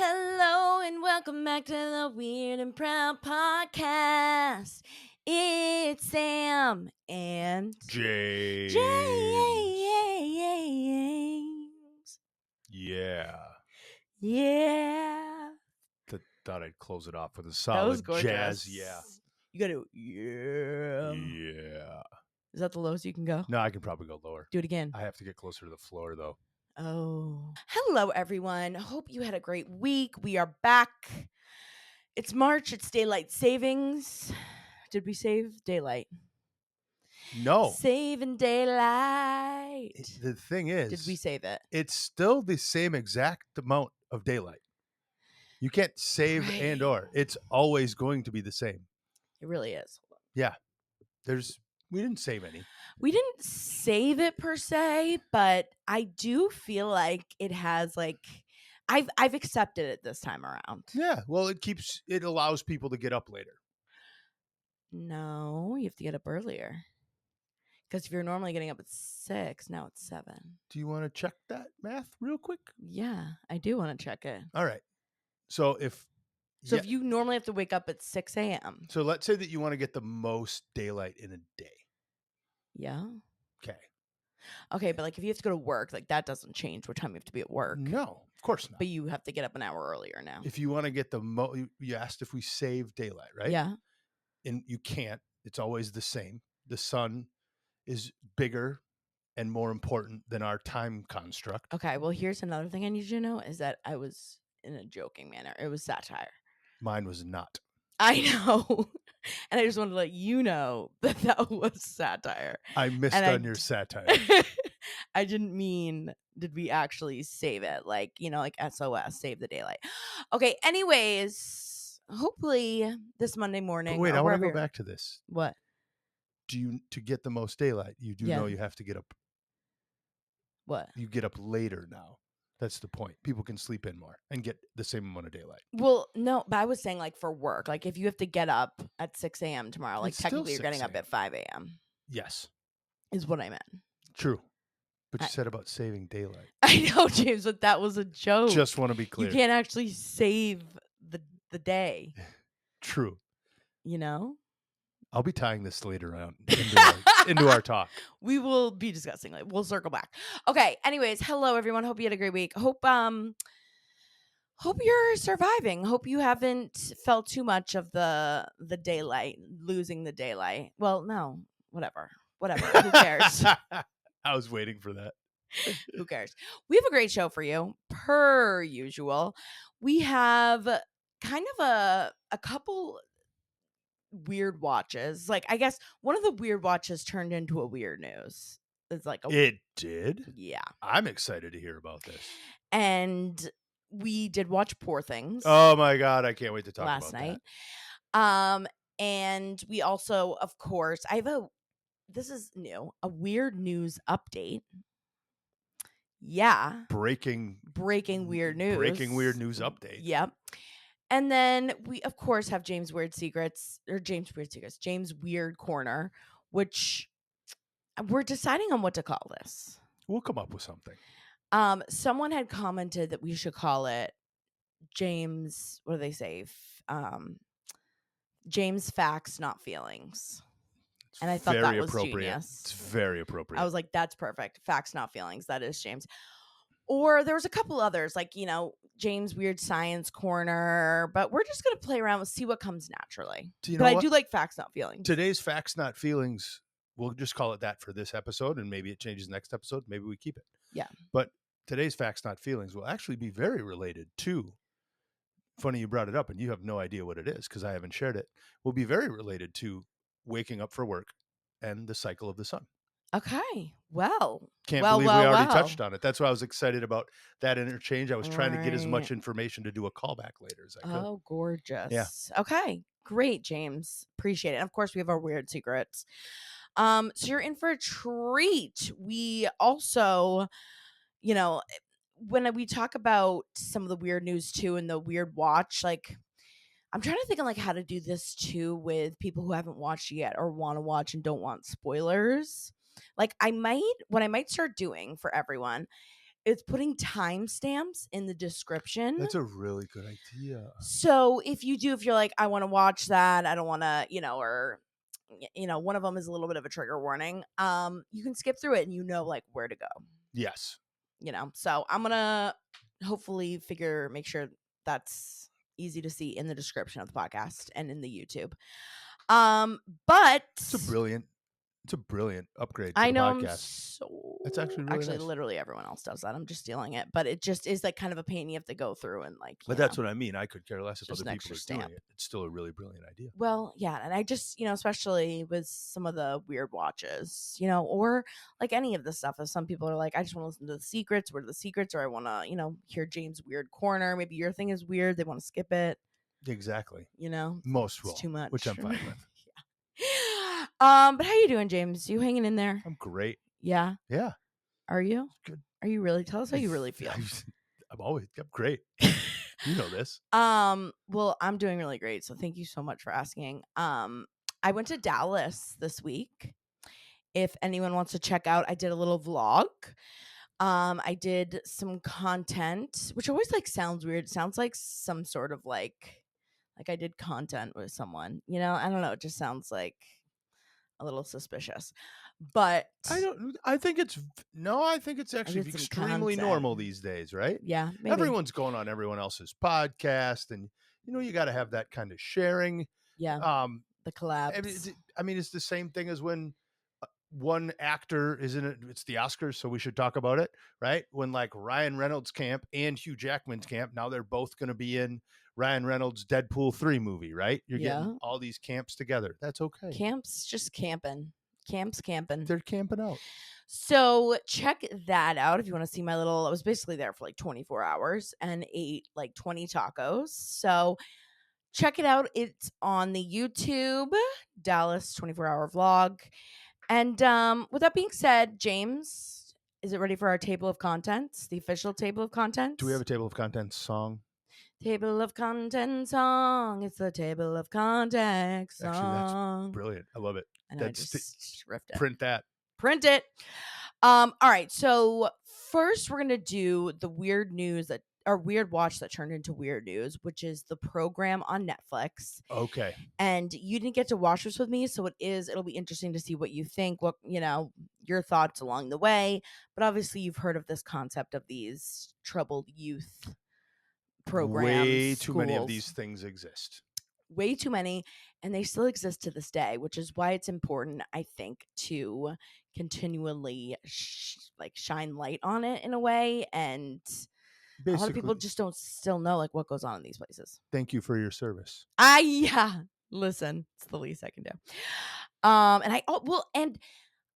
Hello and welcome back to the Weird and Proud podcast. It's Sam and James. James. Yeah. Yeah. Thought I'd close it off with a That was solid gorgeous. jazz. Yeah. You gotta, yeah. Yeah. Is that the lowest you can go? No, I can probably go lower. Do it again. I have to get closer to the floor, though. Oh. Hello, everyone. Hope you had a great week. We are back. It's March. It's daylight savings. Did we save daylight? No. Saving daylight. The thing is, Did we save it? it's still the same exact amount of daylight. You can't save Right. and or. It's always going to be the same. It really is. Yeah. We didn't save any. We didn't save it per se, but I do feel like it has I've accepted it this time around. Yeah. Well, it allows people to get up later. No, you have to get up earlier. Because if you're normally getting up at 6, now it's 7. Do you want to check that math real quick? Yeah, I do want to check it. All right. So if you normally have to wake up at 6 a.m. So let's say that you want to get the most daylight in a day. Yeah. Okay, but if you have to go to work, that doesn't change what time you have to be at work. No, of course not. But you have to get up an hour earlier now. If you want to get you asked if we save daylight, right? Yeah. And you can't. It's always the same. The sun is bigger and more important than our time construct. Okay, well, here's another thing I need you to know is that I was in a joking manner. It was satire. Mine was not. I know. And I just wanted to let you know that was satire. I missed on your satire. I didn't mean, did we actually save it? SOS, save the daylight. Okay, anyways, hopefully this Monday morning. But wait, I want to go back to this. What? To get the most daylight, you do know you have to get up. What? You get up later now. That's the point. People can sleep in more and get the same amount of daylight. Well, no, but I was saying for work. If you have to get up at 6 a.m. tomorrow, It's technically you're still getting 6 up at 5 a.m. Yes. Is what I meant. True. But you said about saving daylight. I know, James, but that was a joke. Just want to be clear. You can't actually save the day. True. You know? I'll be tying this later on into our talk. We will be discussing it. We'll circle back. Okay. Anyways, hello everyone. Hope you had a great week. Hope you're surviving. Hope you haven't felt too much of the daylight, losing the daylight. Well, no, whatever. Who cares? I was waiting for that. Who cares? We have a great show for you, per usual. We have kind of a couple weird watches. I guess one of the weird watches turned into a weird news. It did? Yeah. I'm excited to hear about this. And we did watch Poor Things. Oh my God, I can't wait to talk last about night. that. And we also, of course, this is new, a weird news update. Yeah. Breaking weird news. Breaking weird news update. Yep. And then we, of course, have James Weird Corner, which we're deciding on what to call this. We'll come up with something. Someone had commented that we should call it James, what do they say? James Facts, Not Feelings. And I thought that was genius. It's very appropriate. I was like, that's perfect. Facts, Not Feelings. That is James. Or there was a couple others, James Weird Science Corner. But we're just going to play around and see what comes naturally. I do like Facts, Not Feelings. Today's Facts, Not Feelings, we'll just call it that for this episode. And maybe it changes next episode. Maybe we keep it. Yeah. But today's Facts, Not Feelings will actually be very related to, funny you brought it up and you have no idea what it is because I haven't shared it, will be very related to waking up for work and the cycle of the sun. Okay. Well. Can't believe we already touched on it. That's why I was excited about that interchange. I was trying to get as much information to do a callback later as I could. Oh, gorgeous. Yeah. Okay. Great, James. Appreciate it. And of course, we have our weird secrets. So you're in for a treat. We also, when we talk about some of the weird news too and the weird watch, I'm trying to think of how to do this too with people who haven't watched yet or want to watch and don't want spoilers. What I might start doing for everyone It's putting timestamps in the description. That's a really good idea. So if you're like, I want to watch that, I don't want to, or one of them is a little bit of a trigger warning. You can skip through it and like where to go. Yes. So I'm gonna hopefully make sure that's easy to see in the description of the podcast and in the YouTube. But It's a brilliant upgrade to I the know I'm podcast. so That's actually really nice. literally everyone else does that. I'm just stealing it, but it just is like kind of a pain. You have to go through and But that's what I mean. I could care less if just other an people extra are doing stamp. it. It's still a really brilliant idea. Well, yeah, and I just, especially with some of the weird watches, or like any of the stuff. If some people are like, I just want to listen to the secrets, what are the secrets, or I want to, hear James' weird corner. Maybe your thing is weird, they want to skip it. Exactly. it's Most will, too much, which I'm fine with. But how you doing, James? You hanging in there? I'm great. Yeah. Yeah. Are you? Good. Are you really? Tell us how you really feel. I'm great. You know this. Well, I'm doing really great, so thank you so much for asking. I went to Dallas this week. If anyone wants to check out, I did a little vlog. I did some content, which always sounds weird. It sounds like some sort of like I did content with someone. I don't know. It just sounds like a little suspicious. But I think it's actually did some extremely content. normal these days, right? Yeah, maybe. Everyone's going on everyone else's podcast, and you got to have that kind of sharing. Yeah. The collabs. I mean, it's the same thing as when one actor is in it. It's the Oscars, so we should talk about it, right? When like Ryan Reynolds' camp and Hugh Jackman's camp, now they're both going to be in Ryan Reynolds' Deadpool 3 movie, right? You're getting all these camps together. That's okay. Camps just camping. Camps camping. They're camping out. So check that out if you want to see my little. I was basically there for like 24 hours and ate like 20 tacos. So check it out. It's on the YouTube Dallas 24-hour vlog. And with that being said, James, is it ready for our table of contents? The official table of contents? Do we have a table of contents song? Table of contents song. It's the table of contents song. Actually, that's brilliant. I love it. I know, I just riffed it. Print that. Print it. All right. So first, we're gonna do the weird news weird watch that turned into weird news, which is the program on Netflix. Okay. And you didn't get to watch this with me, so it'll be interesting to see what you think, what your thoughts along the way. But obviously, you've heard of this concept of these troubled youth programs. Way too many of these things exist. Way too many, and they still exist to this day, which is why it's important, I think, to continually shine light on it in a way. And basically, a lot of people just don't still know what goes on in these places. Thank you for your service. Listen, it's the least I can do. And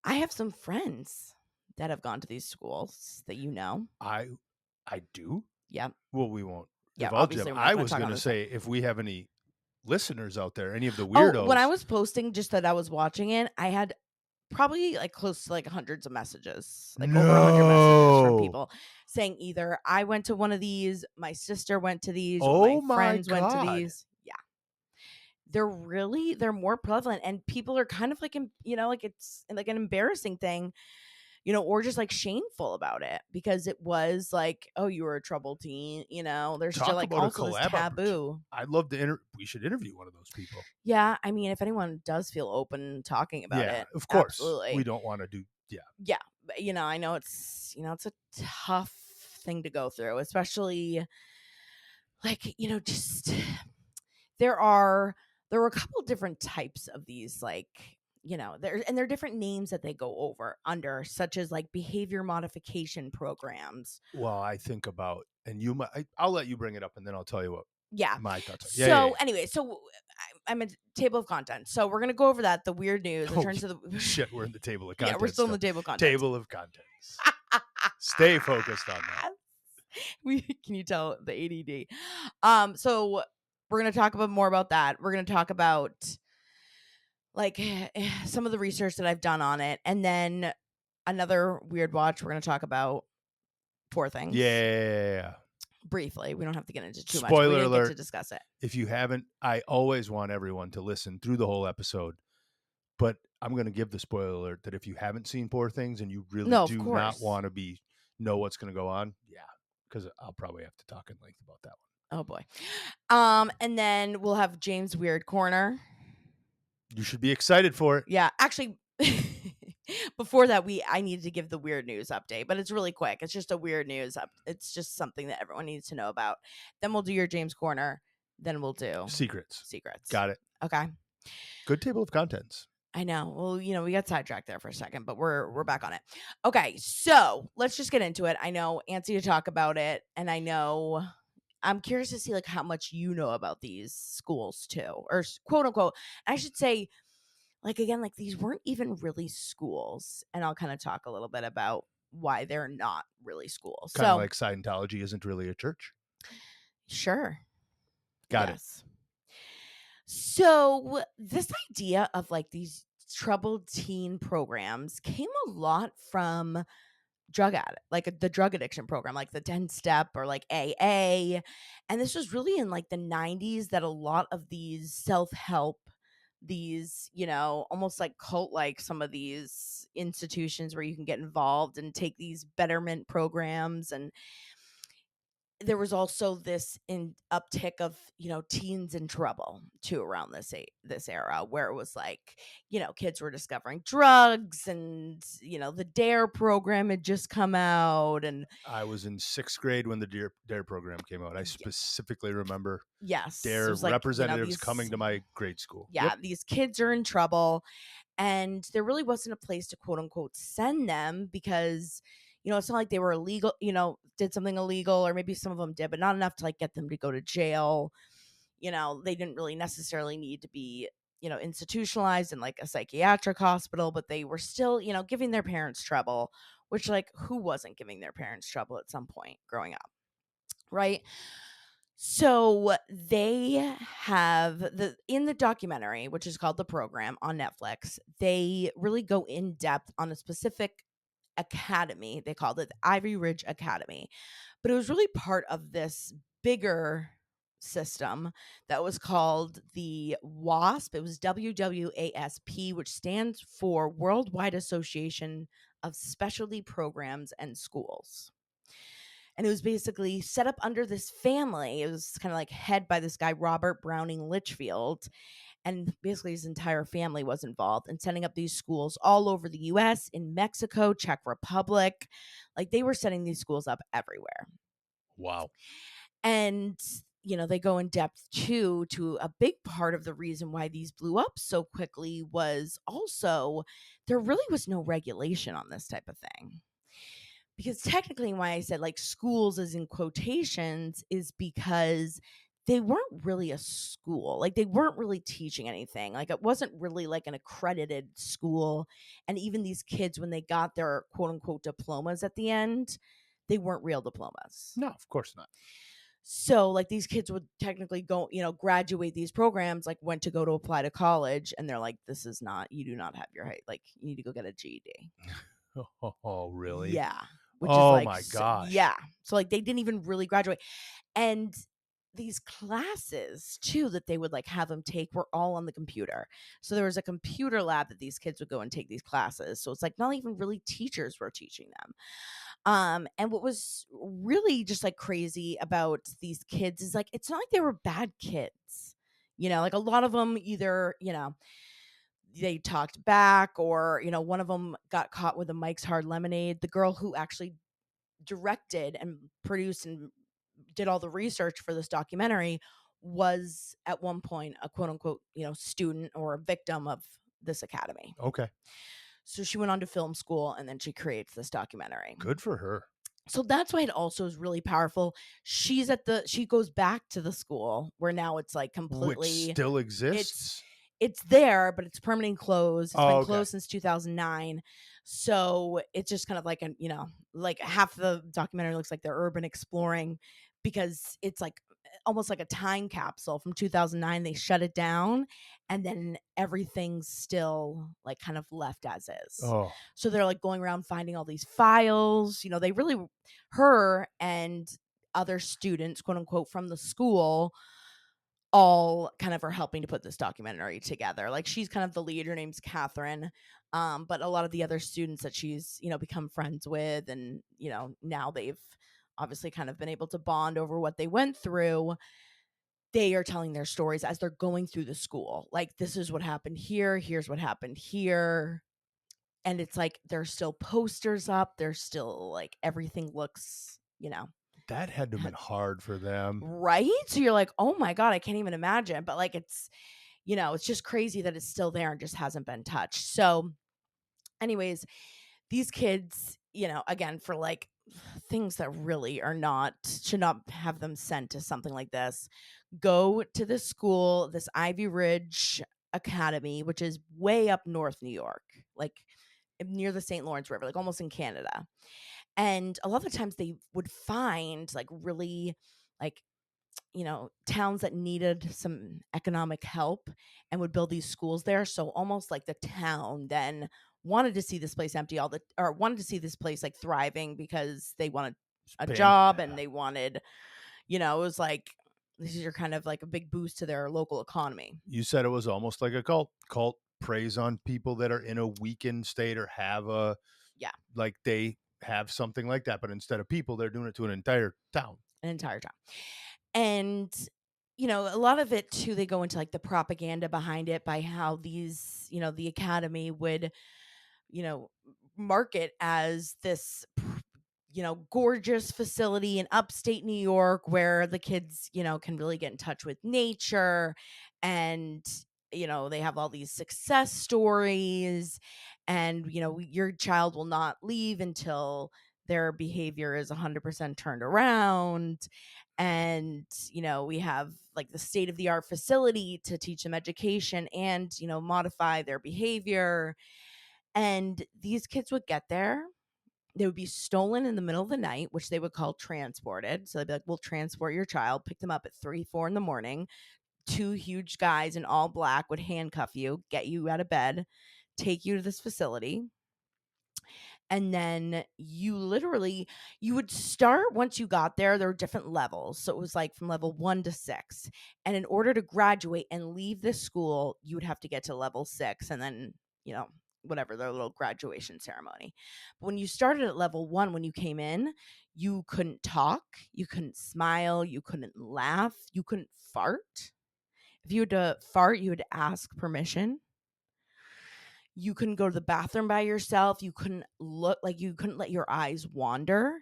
I have some friends that have gone to these schools that I do. Yeah. Well, we won't. Yeah, obviously. I was going to say if we have any listeners out there, any of the weirdos. When I was posting just that I was watching it, I had probably close to hundreds of messages, over 100 messages from people saying either I went to one of these, my sister went to these, or my friends went to these. Yeah, they're more prevalent, and people are kind of it's an embarrassing thing, or just shameful about it because it was oh, you were a troubled teen, there's still also this taboo. I'd love to we should interview one of those people. Yeah, I mean, if anyone does feel open talking about it, of course, absolutely. We don't want to do. Yeah, but, I know it's it's a tough thing to go through, especially just there are a couple different types of these there are different names that they go over under, such as behavior modification programs. Well, I think about, and I'll let you bring it up and then I'll tell you what my thoughts are. Anyway, I'm a table of content. So we're going to go over that, the weird news. In terms of the shit, we're in the table of contents. Yeah, we're still in the table of contents. Table of contents. Stay focused on that. Can you tell the ADD? So we're going to talk more about that. We're going to talk about some of the research that I've done on it. And then another weird watch, we're going to talk about Poor Things. Yeah. Briefly. We don't have to get into too much. Spoiler we didn't alert. Get to discuss it. If you haven't, I always want everyone to listen through the whole episode. But I'm going to give the spoiler alert that if you haven't seen Poor Things and you really do not want to be know what's going to go on. Yeah, because I'll probably have to talk in length about that Oh boy. And then we'll have James Weird Corner. one. You should be excited for it. Yeah, actually, before that, I needed to give the weird news update, but it's really quick. It's just a weird news up. It's just something that everyone needs to know about. Then we'll do your James Corner. Then we'll do Secrets. secrets. Got it. Okay. Good table of contents. I know. Well, we got sidetracked there for a second, but we're back on it. Okay, so let's just get into it. I know antsy to talk about it, and I know I'm curious to see like how much you know about these schools too, or quote unquote. I should say, like again, like these weren't even really schools, and I'll kind of talk a little bit about why they're not really schools. Kind of So like Scientology isn't really a church. sure, Got it. yes. So this idea of like these troubled teen programs came a lot from drug addict, like the drug addiction program, like the 10 step or like AA. And this was really in like the 90s that a lot of these self-help, these, almost like cult like some of these institutions where you can get involved and take these betterment programs. And there was also this in uptick of teens in trouble too around this era where it was like kids were discovering drugs, and the dare program had just come out. And I was in 6th grade when the Dare program came out. I y- specifically remember yes, it Dare was like representatives coming these, to my grade school. Yep. yeah, these kids are in trouble, and there really wasn't a place to quote unquote send them because it's not like they were illegal, did something illegal, or maybe some of them did, but not enough to like get them to go to jail. They didn't really necessarily need to be institutionalized in like a psychiatric hospital, but they were still giving their parents trouble, which like who wasn't giving their parents trouble at some point growing up, right? So they have in the documentary, which is called The Program on Netflix, they really go in depth on a specific academy. They called it the Ivy Ridge Academy. But it was really part of this bigger system that was called the WASP. It was WWASP, which stands for Worldwide Association of Specialty Programs and Schools. And it was basically set up under this family. It was kind of like head by this guy, Robert Browning Litchfield. And basically, his entire family was involved in setting up these schools all over the US, in Mexico, Czech Republic. Like they were setting these schools up everywhere. Wow. And they go in depth too to a big part of the reason why these blew up so quickly was also there really was no regulation on this type of thing. Because technically why I said like schools as in quotations is because they weren't really a school. Like they weren't really teaching anything. Like it wasn't really like an accredited school. And even these kids, when they got their quote unquote diplomas at the end, they weren't real diplomas. No, of course not. So like these kids would technically go, graduate these programs, like went to go to apply to college, and they're like, this is not, you do not have your height. Like you need to go get a GED. Oh, really? Yeah. Which is Oh like, my gosh. yeah. So like they didn't even really graduate. And these classes too that they would like have them take were all on the computer. So there was a computer lab that these kids would go and take these classes. So it's like not even really teachers were teaching them. And what was really just like crazy about these kids is like it's not like they were bad kids. Like a lot of them either, they talked back, or one of them got caught with a Mike's Hard Lemonade. The girl who actually directed and produced and did all the research for this documentary was at one point a quote unquote student or a victim of this academy. Okay. So she went on to film school, and then she creates this documentary. Good for her. So that's why it also is really powerful. She goes back to the school where now it's like Which completely, still it's exists. it's there, but it's permanently closed. It's Oh, been okay. closed since 2009. So it's just kind of like like half the documentary looks like they're urban exploring, because it's like almost like a time capsule from 2009. They shut it down, and then everything's still like kind of left as is. Oh, So they're like going around finding all these files. They really, her and other students, quote unquote, from the school all kind of are helping to put this documentary together. Like, she's kind of the lead. Her name's Catherine. But a lot of the other students that she's, become friends with, and, now they've obviously kind of been able to bond over what they went through. They are telling their stories as they're going through the school. Like, this is what happened here. Here's what happened here. And it's like there's still posters up. There's still like everything looks, That had to have been hard for them. right. So you're like, oh my God, I can't even imagine. But like it's just crazy that it's still there and just hasn't been touched. So, anyways, these kids, again, for like things that really should not have them sent to something like this, go to this school, this Ivy Ridge Academy, which is way up north New York, like near the St. Lawrence River, like almost in Canada. And a lot of the times they would find like really like towns that needed some economic help and would build these schools there. So almost like the town then wanted to see this place empty or wanted to see this place like thriving because they wanted a Paying, job and they wanted, it was like this is your kind of like a big boost to their local economy. you said it was almost like a cult. Cult preys on people that are in a weakened state or have Yeah, like they have something like that, but instead of people, they're doing it to an entire town. an entire town. And a lot of it too, they go into like the propaganda behind it by how these, the academy would, you know, market as this, gorgeous facility in upstate New York where the kids, can really get in touch with nature. And, they have all these success stories. And, your child will not leave until their behavior is 100% turned around. And, we have like the state of the art facility to teach them education and, modify their behavior. And these kids would get there. They would be stolen in the middle of the night, which they would call transported. So they'd be like, we'll transport your child, pick them up at 3, 4 in the morning. Two huge guys in all black would handcuff you, get you out of bed, take you to this facility. And then you would start once you got there. There were different levels. So it was like from level 1 to 6. And in order to graduate and leave this school, you would have to get to level 6 and then, whatever, their little graduation ceremony. But when you started at level 1, when you came in, you couldn't talk, you couldn't smile, you couldn't laugh, you couldn't fart. If you had to fart, you had to ask permission. You couldn't go to the bathroom by yourself. You couldn't you couldn't let your eyes wander.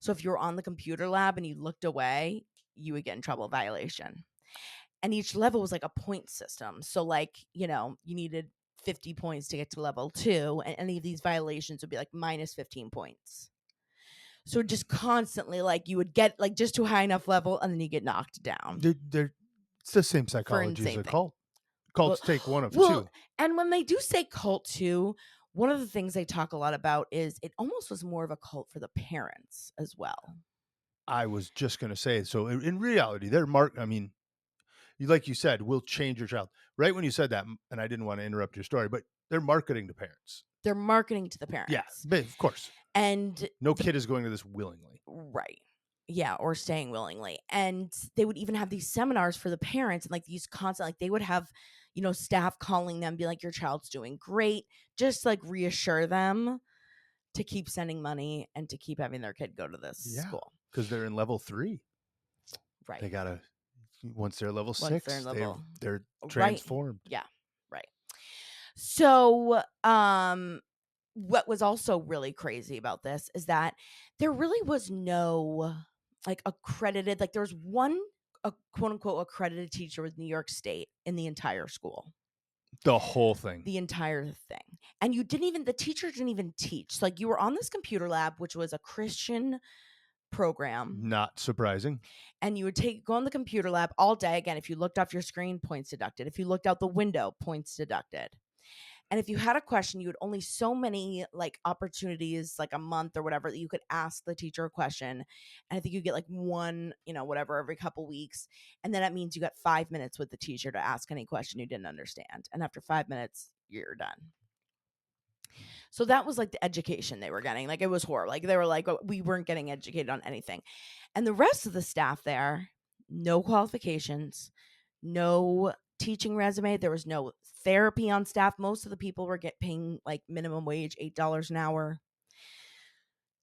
So if you were on the computer lab and you looked away, you would get in trouble, violation. And each level was like a point system. So like, you needed 50 points to get to level 2, and any of these violations would be like minus 15 points. So just constantly like you would get like just to a high enough level and then you get knocked down It's the same for psychology as insane a thing. cult. Well, Cults take one of well, two. and when they do say cult too, one of the things they talk a lot about is it almost was more of a cult for the parents as well. I was just going to say, so in reality, I mean, like you said, will change your child. Right when you said that, and I didn't want to interrupt your story, but they're marketing to parents. They're marketing to the Yeah, parents. of course. And No kid is going to this willingly. right. Yeah, or staying willingly. And they would even have these seminars for the parents and like these constant like they would have, staff calling them, be like, your child's doing great. Just like reassure them to keep sending money and to keep having their kid go to this Yeah, school. because they're in level 3. Right. They gotta once they're level Once they're 6, in level they're right. transformed. Yeah. Right. So, what was also really crazy about this is that there really was no like accredited, like there was one a quote unquote accredited teacher with New York State in the entire school, The whole thing. the entire thing. And the teacher didn't even teach. So like you were on this computer lab, which was a Christian program, Not surprising. and you would go on the computer lab all day. Again, if you looked off your screen, points deducted. If you looked out the window, points deducted. And if you had a question, you had only so many like opportunities, like a month or whatever, that you could ask the teacher a question. And I think you get like one, whatever, every couple weeks. And then that means you got 5 minutes with the teacher to ask any question you didn't understand. And after 5 minutes, you're done. So that was like the education they were getting. Like it was horrible. Like they were like, oh, we weren't getting educated on anything. And the rest of the staff there, no qualifications, no teaching resume. There was no therapy on staff. Most of the people were paying like minimum wage, $8 an hour,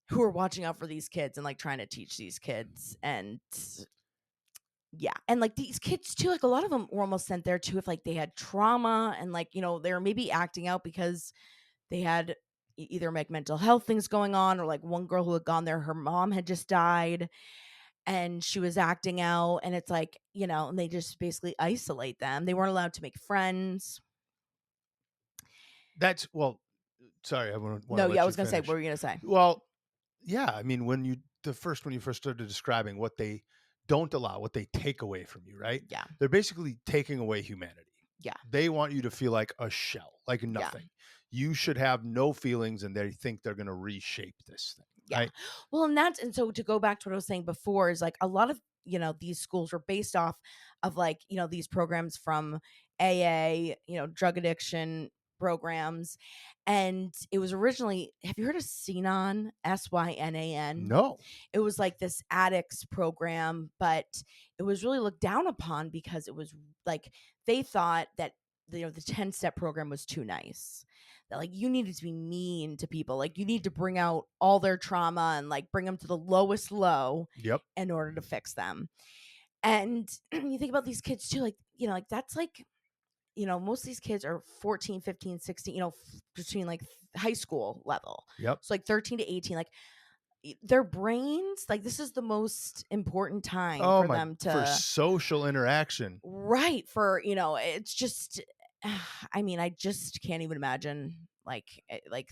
who were watching out for these kids and like trying to teach these kids. And yeah, and like these kids too, like a lot of them were almost sent there too if like they had trauma, and like, they were maybe acting out because they had either like mental health things going on, or like one girl who had gone there, her mom had just died and she was acting out, and it's like, and they just basically isolate them. They weren't allowed to make friends. That's well, sorry, I want to No, yeah, I let was you gonna say, what finish. were you gonna say? Well, yeah, I mean, when you first started describing what they don't allow, what they take away from you, right? Yeah, They're basically taking away humanity. yeah, They want you to feel like a shell, like yeah. nothing. You should have no feelings, and they think they're going to reshape this thing, Yeah. right? Well, and so to go back to what I was saying before is like a lot of, these schools were based off of like, these programs from AA, drug addiction programs. And it was originally, have you heard of Synan? Synan? No. It was like this addicts program, but it was really looked down upon because it was like they thought that the 10-step program was too nice. That like you needed to be mean to people. Like you need to bring out all their trauma and like bring them to the lowest low Yep. in order to fix them. And you think about these kids too, like, like that's like, most of these kids are 14, 15, 16, between like high school level. Yep. So like 13 to 18, like their brains, like this is the most important time Oh for my, them for to, social interaction. right, for, it's just, I mean, I just can't even imagine like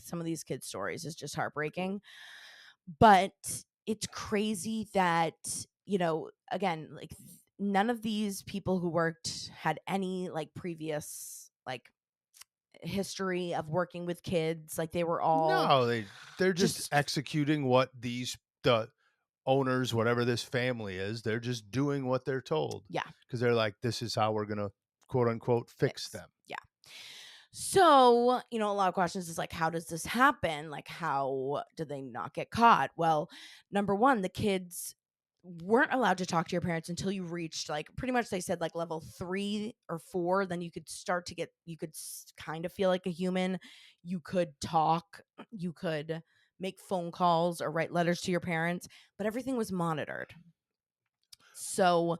some of these kids' stories is just heartbreaking. But it's crazy that, again, like none of these people who worked had any like previous like history of working with kids. Like they were all No, they're just just, executing what the owners, whatever this family is, they're just doing what they're told yeah, because they're like, this is how we're gonna quote unquote fix fix. them. Yeah. So, a lot of questions is like, how does this happen? Like, how do they not get caught? Well, number one, the kids weren't allowed to talk to your parents until you reached like pretty much they said like level 3 or 4. Then you could start to get, you could kind of feel like a human. You could talk, you could make phone calls or write letters to your parents, but everything was monitored. So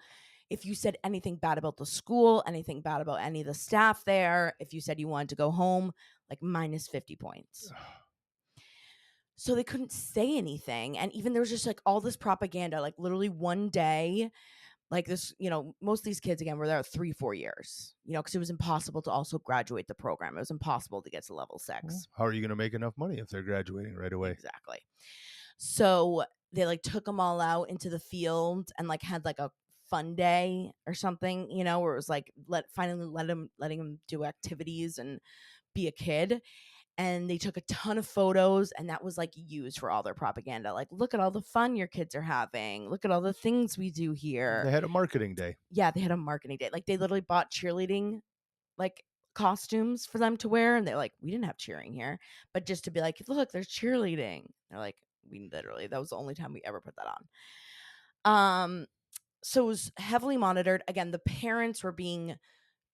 if you said anything bad about the school, anything bad about any of the staff there, if you said you wanted to go home, like minus 50 points. So they couldn't say anything. And even there was just like all this propaganda, like literally one day, like this, most of these kids again were there 3, 4 years, because it was impossible to also graduate the program. It was impossible to get to level Well, 6. how are you gonna make enough money if they're graduating right away? Exactly. So they like took them all out into the field and like had like a fun day or something, where it was like finally letting him do activities and be a kid. And they took a ton of photos, and that was like used for all their propaganda. Like, look at all the fun your kids are having. Look at all the things we do here. They had a marketing day. Yeah, they had a marketing day. Like they literally bought cheerleading like costumes for them to wear, and they're like, we didn't have cheering here, but just to be like, look, there's cheerleading. They're like, we literally, that was the only time we ever put that on. So it was heavily monitored. Again, the parents were being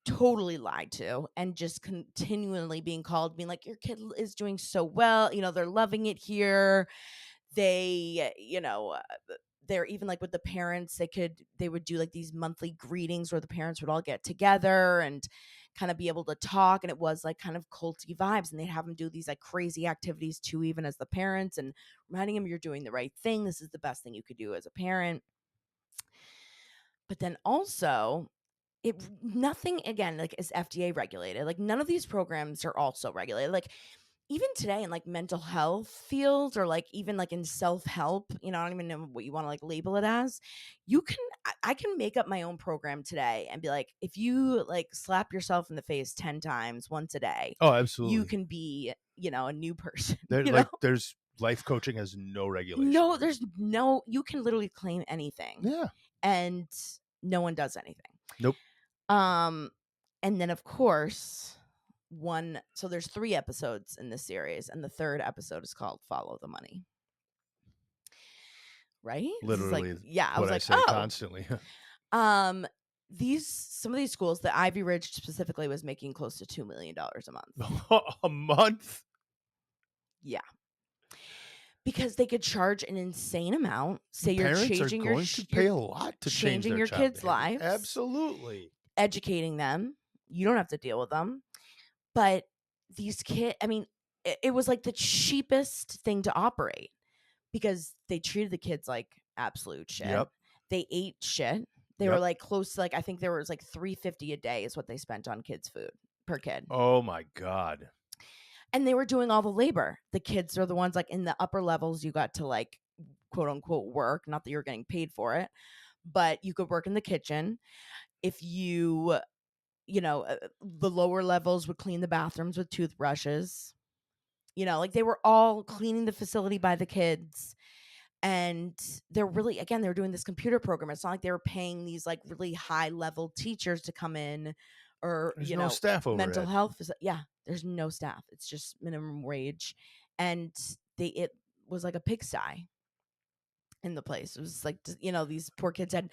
totally lied to and just continually being called, being like, your kid is doing so well, they're loving it here. They, they're even like with the parents, they would do like these monthly greetings where the parents would all get together and kind of be able to talk, and it was like kind of culty vibes, and they'd have them do these like crazy activities too, even as the parents, and reminding them you're doing the right thing, this is the best thing you could do as a parent. But then also, it nothing again like is FDA regulated. Like none of these programs are also regulated. Like even today in like mental health fields, or like even like in self-help, I don't even know what you want to like label it as. You can I can make up my own program today and be like, if you like slap yourself in the face 10 times once a day, Oh, you absolutely. can be, a new person, They're like, there's life coaching has no regulation. No, there's no, you can literally claim anything Yeah. and no one does anything. Nope. Um, and then of course, so there's 3 episodes in this series, and the 3rd episode is called Follow the Money. Right? This is like, Literally yeah, I what was I like, say oh. constantly. Um, some of these schools, the Ivy Ridge specifically, was making close to $2 million a month. A month? Yeah, because they could charge an insane amount. Say you're Parents are going to you're pay a lot to change changing their your child kids' behavior. lives, Absolutely. educating them. You don't have to deal with them. But these kids, I mean, it was like the cheapest thing to operate because they treated the kids like absolute shit. Yep. They ate shit. They were Yep. like close to, like, I think there was like $3.50 a day is what they spent on kids' food per kid. Oh my God. And they were doing all the labor. The kids are the ones like in the upper levels you got to like quote unquote work, not that you're getting paid for it, but you could work in the kitchen. If the lower levels would clean the bathrooms with toothbrushes. Like they were all cleaning the facility by the kids. And they're really, again, they were doing this computer program. It's not like they were paying these like really high level teachers to come in, or, There's no staff mental overhead. health. Yeah, there's no staff. It's just minimum wage. And it was like a pigsty in the place. It was like, these poor kids had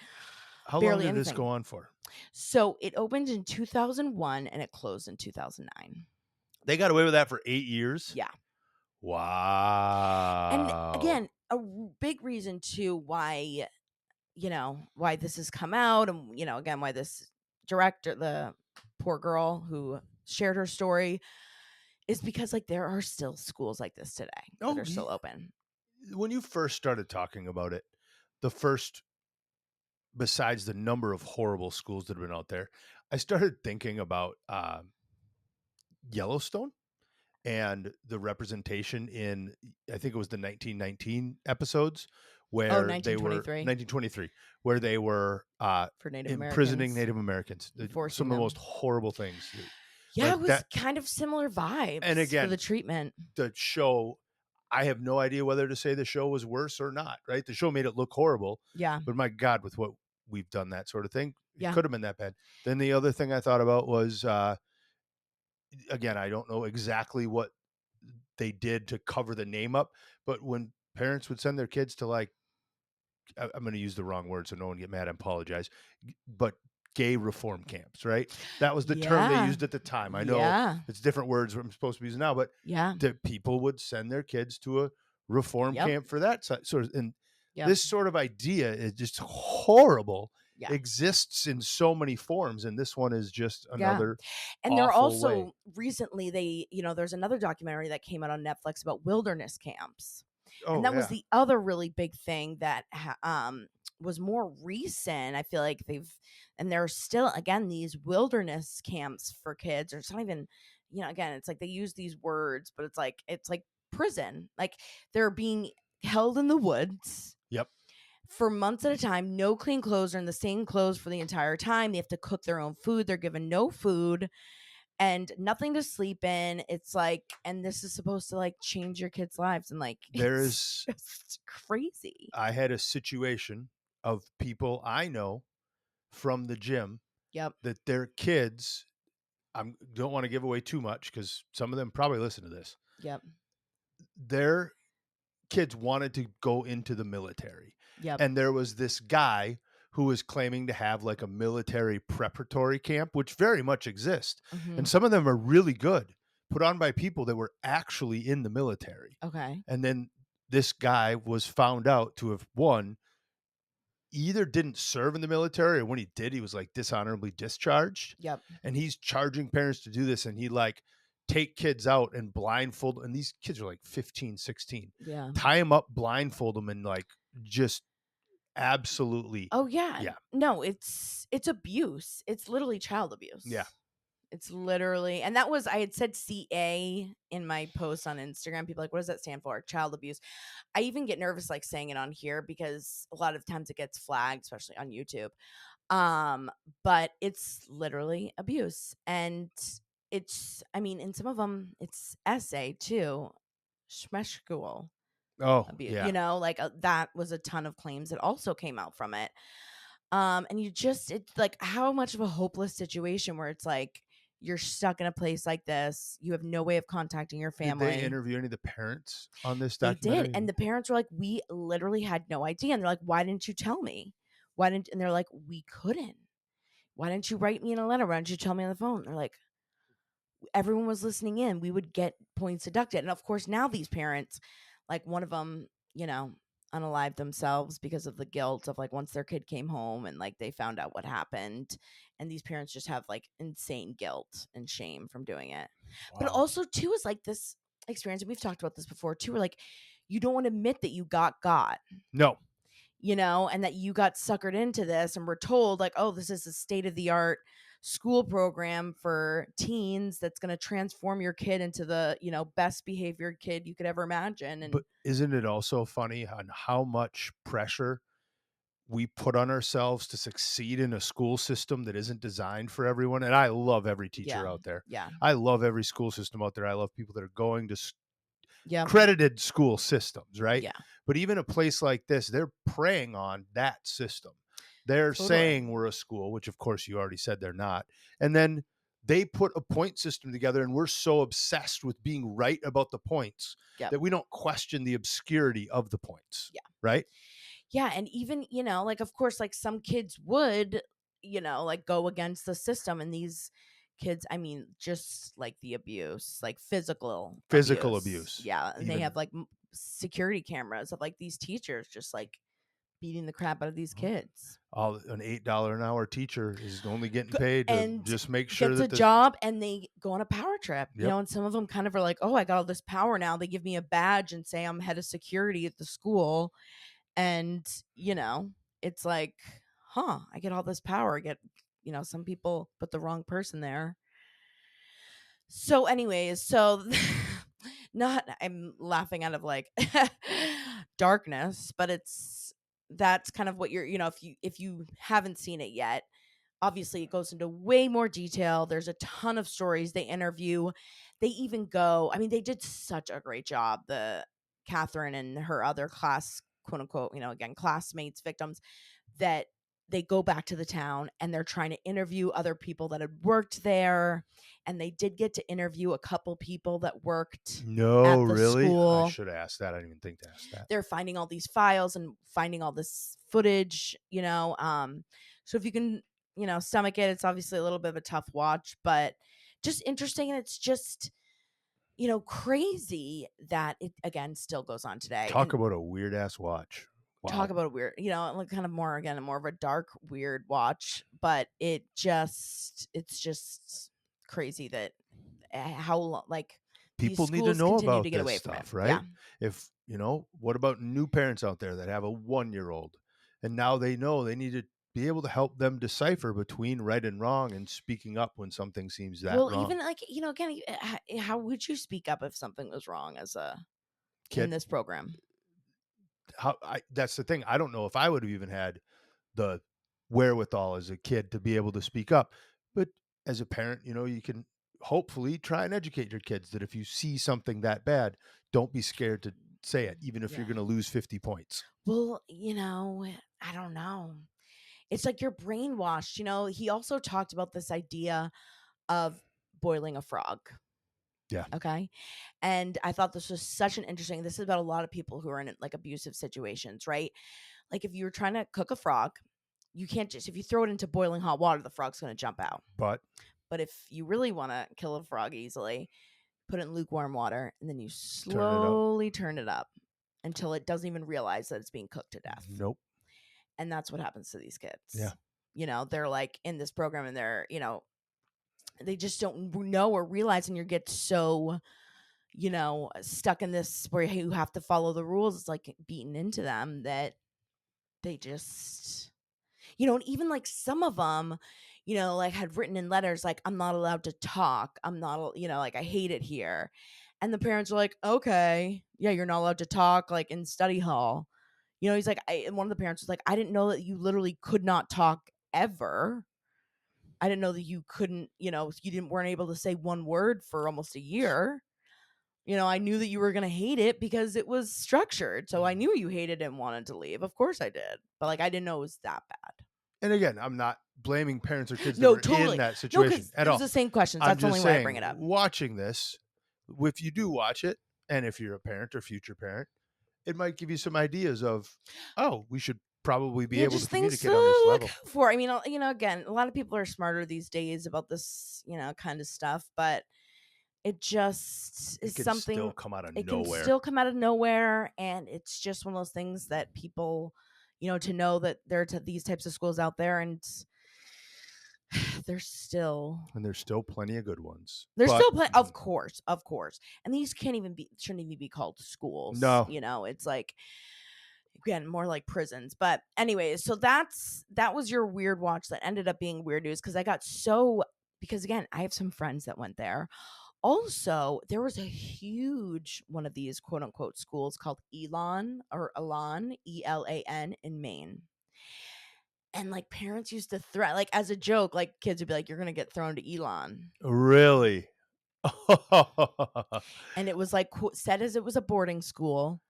How long barely did this go anything. on for? So it opened in 2001 and it closed in 2009. They got away with that for 8 years? Yeah. And Wow. again, big reason too why, why this has come out, and, again, why this director, the poor girl who shared her story, is because like there are still schools like this today that Oh, are still open. when you first started talking about it, the first, besides the number of horrible schools that have been out there, I started thinking about Yellowstone and the representation in, I think it was the 1919 episodes, Oh, where they were 1923 1923, where they were for Native imprisoning Americans, Native Americans. forcing Some of the them. most horrible things Yeah, like it was that. kind of similar And vibes for the again, treatment. the show, I have no idea whether to say the show was worse or not, right? The show made it look horrible, Yeah, but my God, with what we've done, that sort of thing, it yeah, could have been that bad. Then the other thing I thought about was, again, I don't know exactly what they did to cover the name up, but when parents would send their kids to, like, I'm going to use the wrong word so no one get mad, I apologize, but gay reform camps, right? That was the term they yeah, used at the time. I know yeah, it's different words I'm supposed to be using now, but yeah. that people would send their kids to a reform Yep, camp for that sort of, and yep, this sort of idea is just horrible, yeah, exists in so many forms, and this one is just yeah. another And they're awful way. also recently, there's another documentary that came out on Netflix about wilderness camps. And Oh that was yeah, the other really big thing that was more recent. I feel like and there are still, again, these wilderness camps for kids, or it's not even, again, it's like they use these words, but it's like prison. Like they're being held in the woods yep. for months at a time, no clean clothes, are in the same clothes for the entire time. They have to cook their own food. They're given no food and nothing to sleep in. It's like, and this is supposed to like change your kids' lives. And like, it's There's just crazy. I had a situation of people I know from the gym Yep. that their kids, I don't want to give away too much because some of them probably listen to this. Yep. Their kids wanted to go into the military. Yep. And there was this guy who was claiming to have like a military preparatory camp, which very much exists. Hmm. And some of them are really good, put on by people that were actually in the military. Okay. And then this guy was found out to have one, either didn't serve in the military, or when he did, he was like dishonorably discharged. Yep. And he's charging parents to do this. And he like take kids out and blindfold. And these kids are like 15, 16, Yeah. tie them up, blindfold them, and like just absolutely. Oh yeah. Yeah. No, it's abuse. It's literally child Yeah. abuse. It's literally, and that was, I had said CA in my post on Instagram. People are like, what does that stand for? Child abuse. I even get nervous like saying it on here because a lot of times it gets flagged, especially on YouTube. But it's literally abuse. And I mean, in some of them, it's essay too. Schmeshkuel Oh, abuse, yeah. like that was a ton of claims that also came out from it. And it's like how much of a hopeless situation where it's like you're stuck in a place like this. You have no way of contacting your Did they family. interview any of the parents on this They did. documentary? And the parents were like, we literally had no idea. And they're like, why didn't you tell me? And they're like, we couldn't. Why didn't you write me in a letter? Why didn't you tell me on the phone? They're like, everyone was listening in. We would get points deducted. And of course, now these parents, like one of them, unalived themselves because of the guilt of like once their kid came home and like they found out what happened. And these parents just have like insane guilt and shame from doing it. But Wow. also, too, is like this experience, and we've talked about this before, too, where like you don't want to admit that you got, No, and that you got suckered into this and we're told like, oh, this is a state of the art school program for teens that's going to transform your kid into the, best behaviored kid you could ever imagine. but And isn't it also funny on how much pressure we put on ourselves to succeed in a school system that isn't designed for everyone? And I love every teacher yeah, out there. yeah, I love every school system out there. I love people that are going to yeah, credited school systems, right? yeah, But even a place like this, they're preying on that system. They're totally. saying we're a school, which of course you already said they're not. And then they put a point system together, and we're so obsessed with being right about the points Yep. that we don't question the obscurity of the points, Yeah. right? Yeah. And even, like, of course, like some kids would, like go against the system. And these kids, I mean, just like the abuse, like physical Physical abuse. abuse, Yeah. And they have even. like security cameras of like these teachers just like beating the crap out of these kids. All an $8 an hour teacher is only getting paid to And just make sure gets a that the job and they go on a power trip, yep. and some of them kind of are like, oh, I got all this power now. They give me a badge and say I'm head of security at the school. And, it's like, I get all this power. I get, some people put the wrong person there. So, anyways, not, I'm laughing out of like darkness, but that's kind of what you're, if you haven't seen it yet, obviously it goes into way more detail. There's a ton of stories they interview. They even go, I mean, they did such a great job. The Catherine and her other class, quote unquote, again, classmates, victims, that they go back to the town and they're trying to interview other people that had worked there. And they did get to interview a couple people that worked No, at the really? I school. should have asked that. I didn't even think to ask that. They're finding all these files and finding all this footage, so if you can, stomach it, it's obviously a little bit of a tough watch, but just interesting. And it's just, crazy that it again still goes on today. Talk And about a weird ass watch. talk Wow. about a weird, like kind of more again, more of a dark, weird watch, but it's just crazy that how like these People need to schools know continue to about get this away from it. stuff, Yeah. right? If, what about new parents out there that have a 1-year-old and now they know they need to be able to help them decipher between right and wrong and speaking up when something seems that Well, wrong? even like, again, how would you speak up if something was wrong as a in Kid, this program? that's the thing. I don't know if I would have even had the wherewithal as a kid to be able to speak up. But as a parent, you can hopefully try and educate your kids that if you see something that bad, don't be scared to say it, even if you're Yeah. going to lose 50 points. Well, I don't know. It's like you're brainwashed. He also talked about this idea of boiling a frog. Yeah. Okay. And I thought this was such an interesting, this is about a lot of people who are in like abusive situations, right? Like if you're trying to cook a frog, you can't just, if you throw it into boiling hot water, the frog's going to jump out. But But if you really want to kill a frog easily, put it in lukewarm water and then you turn it up. slowly turn it up until it doesn't even realize that it's being cooked to death. Nope. And that's what happens to these kids. Yeah. They're like in this program and they're, they just don't know or realize, and you get so, stuck in this where you have to follow the rules. It's like beaten into them that they just, and even like some of them, like had written in letters, like, I'm not allowed to talk. I'm not, like, I hate it here. And the parents are like, okay, yeah, you're not allowed to talk, like in study hall. He's like, and one of the parents was like, I didn't know that you literally could not talk ever. I didn't know that you couldn't, weren't able to say one word for almost a year. I knew that you were going to hate it because it was structured. So I knew you hated it and wanted to leave. Of course I did. But like, I didn't know it was that bad. And again, I'm not blaming parents or kids that No, were in totally. that No, situation because at it was all. the same questions. I'm That's the only just way I saying, bring it up. watching this, if you do watch it, and if you're a parent or future parent, it might give you some ideas of, oh, we should probably be Yeah, able to just things to communicate on this look level. out for. I mean, again, a lot of people are smarter these days about this, kind of stuff, but it just It is can still something. come out of It can nowhere. still come out of nowhere, and it's just one of those things that people, to know that there are these types of schools out there, and there's still And there's still plenty of good ones. there's But still plenty, of course, and these shouldn't even be called schools. no, It's like, again, more like prisons. But anyways, so that was your weird watch that ended up being weird news, because again, I have some friends that went there. Also, there was a huge one of these quote unquote schools called Elan, Elan in Maine. And like parents used to threat, like as a joke, like kids would be like, "You're gonna get thrown to Elon." really. And it was like said as it was a boarding school,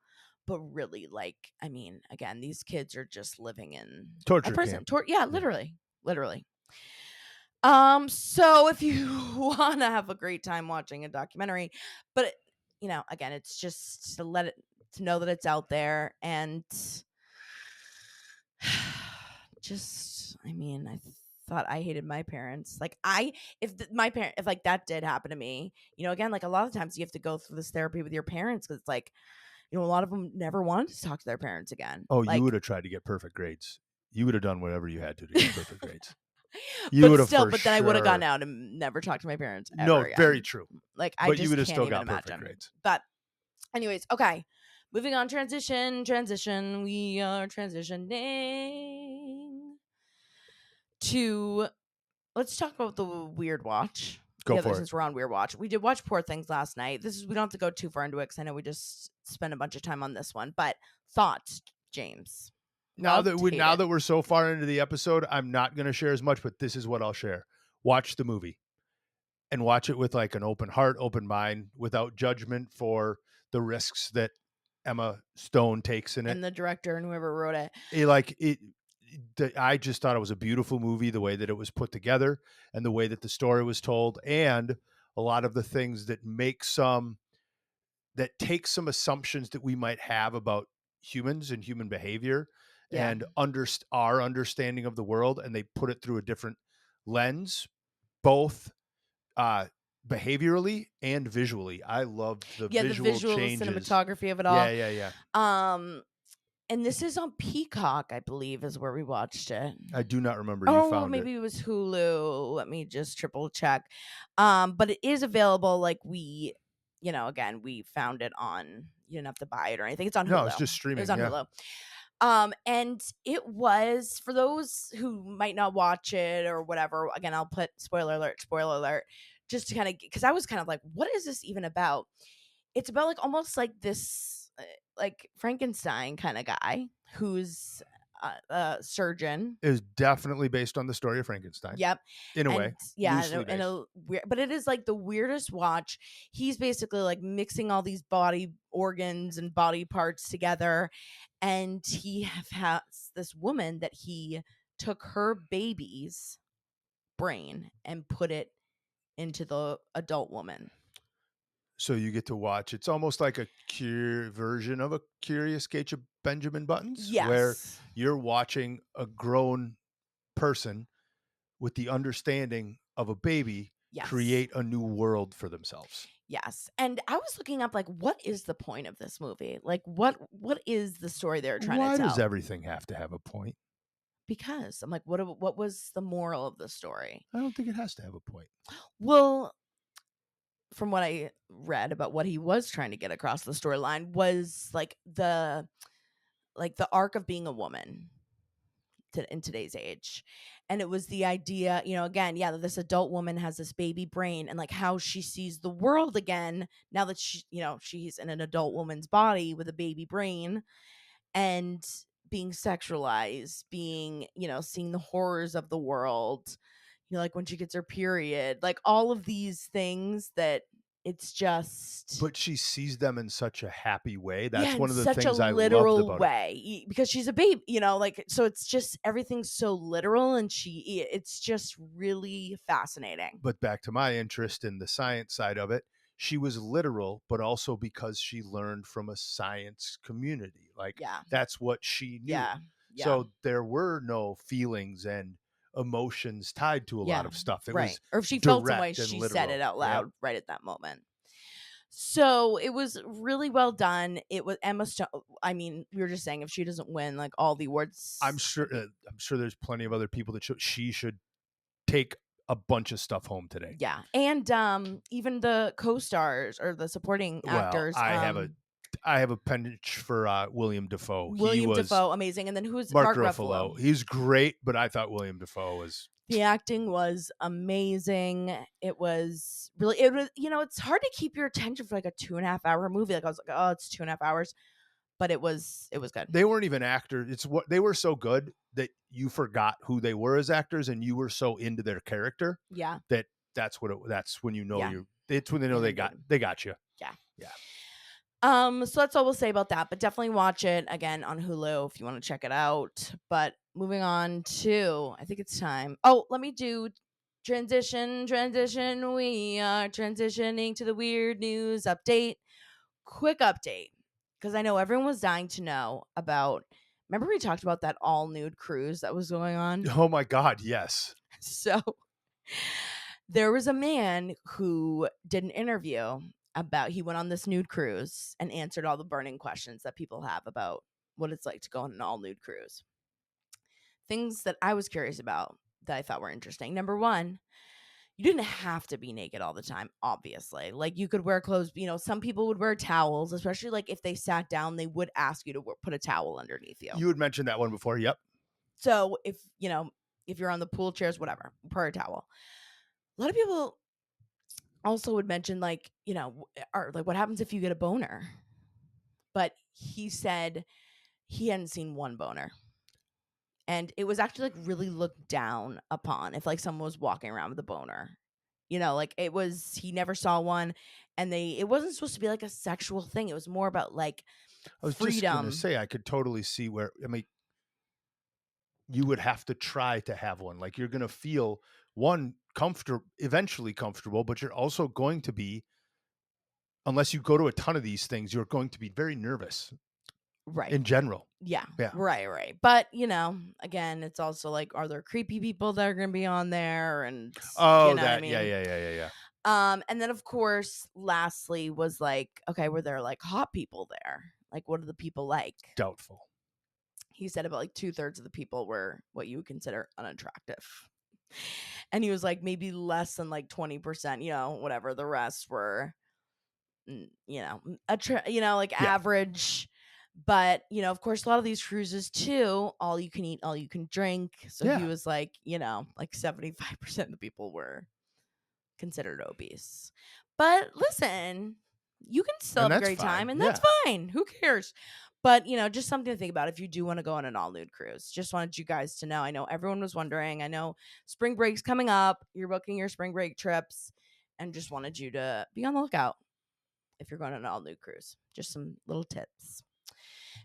but really, like, I mean, again, these kids are just living in a Torture prison. camp. Yeah, Yeah. literally. So if you want to have a great time watching a documentary, but again, it's just to know that it's out there, and just, I mean, I thought I hated my parents. Like, my parent, if like that did happen to me, again, like a lot of times you have to go through this therapy with your parents, because it's like, a lot of them never wanted to talk to their parents again. Oh, you would Like, have tried to get perfect grades. You would have done whatever you had to get perfect grades. You but would have still, for but then I would have gone sure. out and never talked to my parents ever No, very again. true. Like, I But you just would have can't still even got perfect imagine. grades. But anyways, okay. Moving on, transition. We are transitioning to, let's talk about the weird watch. Go for it. Since we're on weird watch, we did watch Poor Things last night. We don't have to go too far into it, because I know we just spent a bunch of time on this one. But thoughts, James? Loved, Now hated. that we're so far into the episode, I'm not going to share as much, but this is what I'll share. Watch the movie and watch it with like an open heart, open mind, without judgment for the risks that Emma Stone takes in it. And the director and whoever wrote it. I just thought it was a beautiful movie, the way that it was put together and the way that the story was told, and a lot of the things that take some assumptions that we might have about humans and human behavior Yeah. and our understanding of the world, and they put it through a different lens, both behaviorally and visually. I loved the Yeah, the visual visual, the changes. cinematography of it all. Yeah. And this is on Peacock, I believe, is where we watched it. I do not remember. You Oh, well, found maybe it was Hulu. Let me just triple check. But it is available. Like, again, we found it on. You didn't have to buy it or anything. It's on Hulu. No, it's just It was streaming. on Yeah. Hulu. And it was, for those who might not watch it or whatever. Again, I'll put spoiler alert, just to kind of, because I was kind of like, what is this even about? It's about like almost like this, like Frankenstein kind of guy who's a surgeon. It was definitely based on the story of Frankenstein. Yep. In a And way, yeah, loosely in based. a weird, but it is like the weirdest watch. He's basically like mixing all these body organs and body parts together, and he has this woman that he took her baby's brain and put it into the adult woman. So you get to watch. It's almost like a version of a Curious Case of Benjamin Buttons, where Yes. you're watching a grown person with the understanding of a baby Yes. create a new world for themselves. Yes. And I was looking up, like, what is the point of this movie? Like, what is the story they're trying Why to tell? does everything have to have a point? Because I'm like, what was the moral of the story? I don't think it has to have a point. Well, from what I read about what he was trying to get across the storyline was like the arc of being a woman in today's age. And it was the idea, again, yeah, that this adult woman has this baby brain, and like how she sees the world again now that she's in an adult woman's body with a baby brain, and being sexualized, being, seeing the horrors of the world, like when she gets her period, like all of these things that it's just. But she sees them in such a happy way. Yeah, That's in one of the such a things I loved literal about it. way, because she's a babe, like, so it's just everything's so literal, and it's just really fascinating. But back to my interest in the science side of it, she was literal, but also because she learned from a science community. Like, Yeah. that's what she knew. Yeah. Yeah. So there were no feelings and emotions tied to a lot Yeah. of stuff. It Right. was Or if she felt some way, direct and she said it literal. out Yep. loud right at that moment. So it was really well done. It was Emma Stone. I mean, we were just saying if she doesn't win like all the I'm awards, sure. I'm sure there's plenty of other people that she should take a bunch of stuff home today. yeah. And even the co-stars or the supporting Well, actors, I have a penchant for William Dafoe. He William was Dafoe, amazing. And then who's Mark Mark Ruffalo? Ruffalo. He's great, but I thought William Dafoe was. The acting was amazing. It was really, it was, it's hard to keep your attention for like a 2.5 hour movie. Like I was like, oh, it's 2.5 hours, but it was good. They weren't even actors. It's what they were so good that you forgot who they were as actors, and you were so into their character Yeah. that that's when you know Yeah. you're. It's when they know And then they, they got you. yeah. Yeah. So that's all we'll say about that, but definitely watch it again on Hulu if you want to check it out. But moving on to, I think it's time. Oh, let me do transition. We are transitioning to the weird news update. Quick update, because I know everyone was dying to know about. Remember, we talked about that all nude cruise that was going on? Oh my God, yes. So there was a man who did an interview about he went on this nude cruise and answered all the burning questions that people have about what it's like to go on an all nude cruise. Things that I was curious about that I thought were interesting. Number one, you didn't have to be naked all the time, obviously. Like you could wear clothes, some people would wear towels, especially like if they sat down, they would ask you to put a towel underneath you. You had mentioned that one before. Yep. So if you're on the pool chairs, whatever, pour a towel. A lot of people also would mention like, or like what happens if you get a boner? But he said he hadn't seen one boner. And it was actually like really looked down upon if like someone was walking around with a boner. Like he never saw one, and it wasn't supposed to be like a sexual thing. It was more about like I was just gonna freedom. say I could totally see where you would have to try to have one. Like you're gonna feel eventually comfortable, but you're also going to be, unless you go to a ton of these things, you're going to be very nervous Right. in general. Yeah. Yeah. Right. But, again, it's also like, are there creepy people that are going to be on there? And, Oh, what I that. Yeah, mean? yeah. And then, of course, lastly was like, okay, were there like hot people there? Like, what are the people like? Doubtful. He said about like 2/3 of the people were what you would consider unattractive. And he was like, maybe less than like 20%, whatever. The rest were, like Yeah. average. But, of course, a lot of these cruises too, all you can eat, all you can drink. So he Yeah. was like, like 75% of the people were considered obese. But listen, you can still And have a that's great time, fine. and that's Yeah. fine. Who cares? But, just something to think about if you do want to go on an all nude cruise. Just wanted you guys to know. I know everyone was wondering. I know spring break's coming up. You're booking your spring break trips, and just wanted you to be on the lookout if you're going on an all nude cruise. Just some little tips.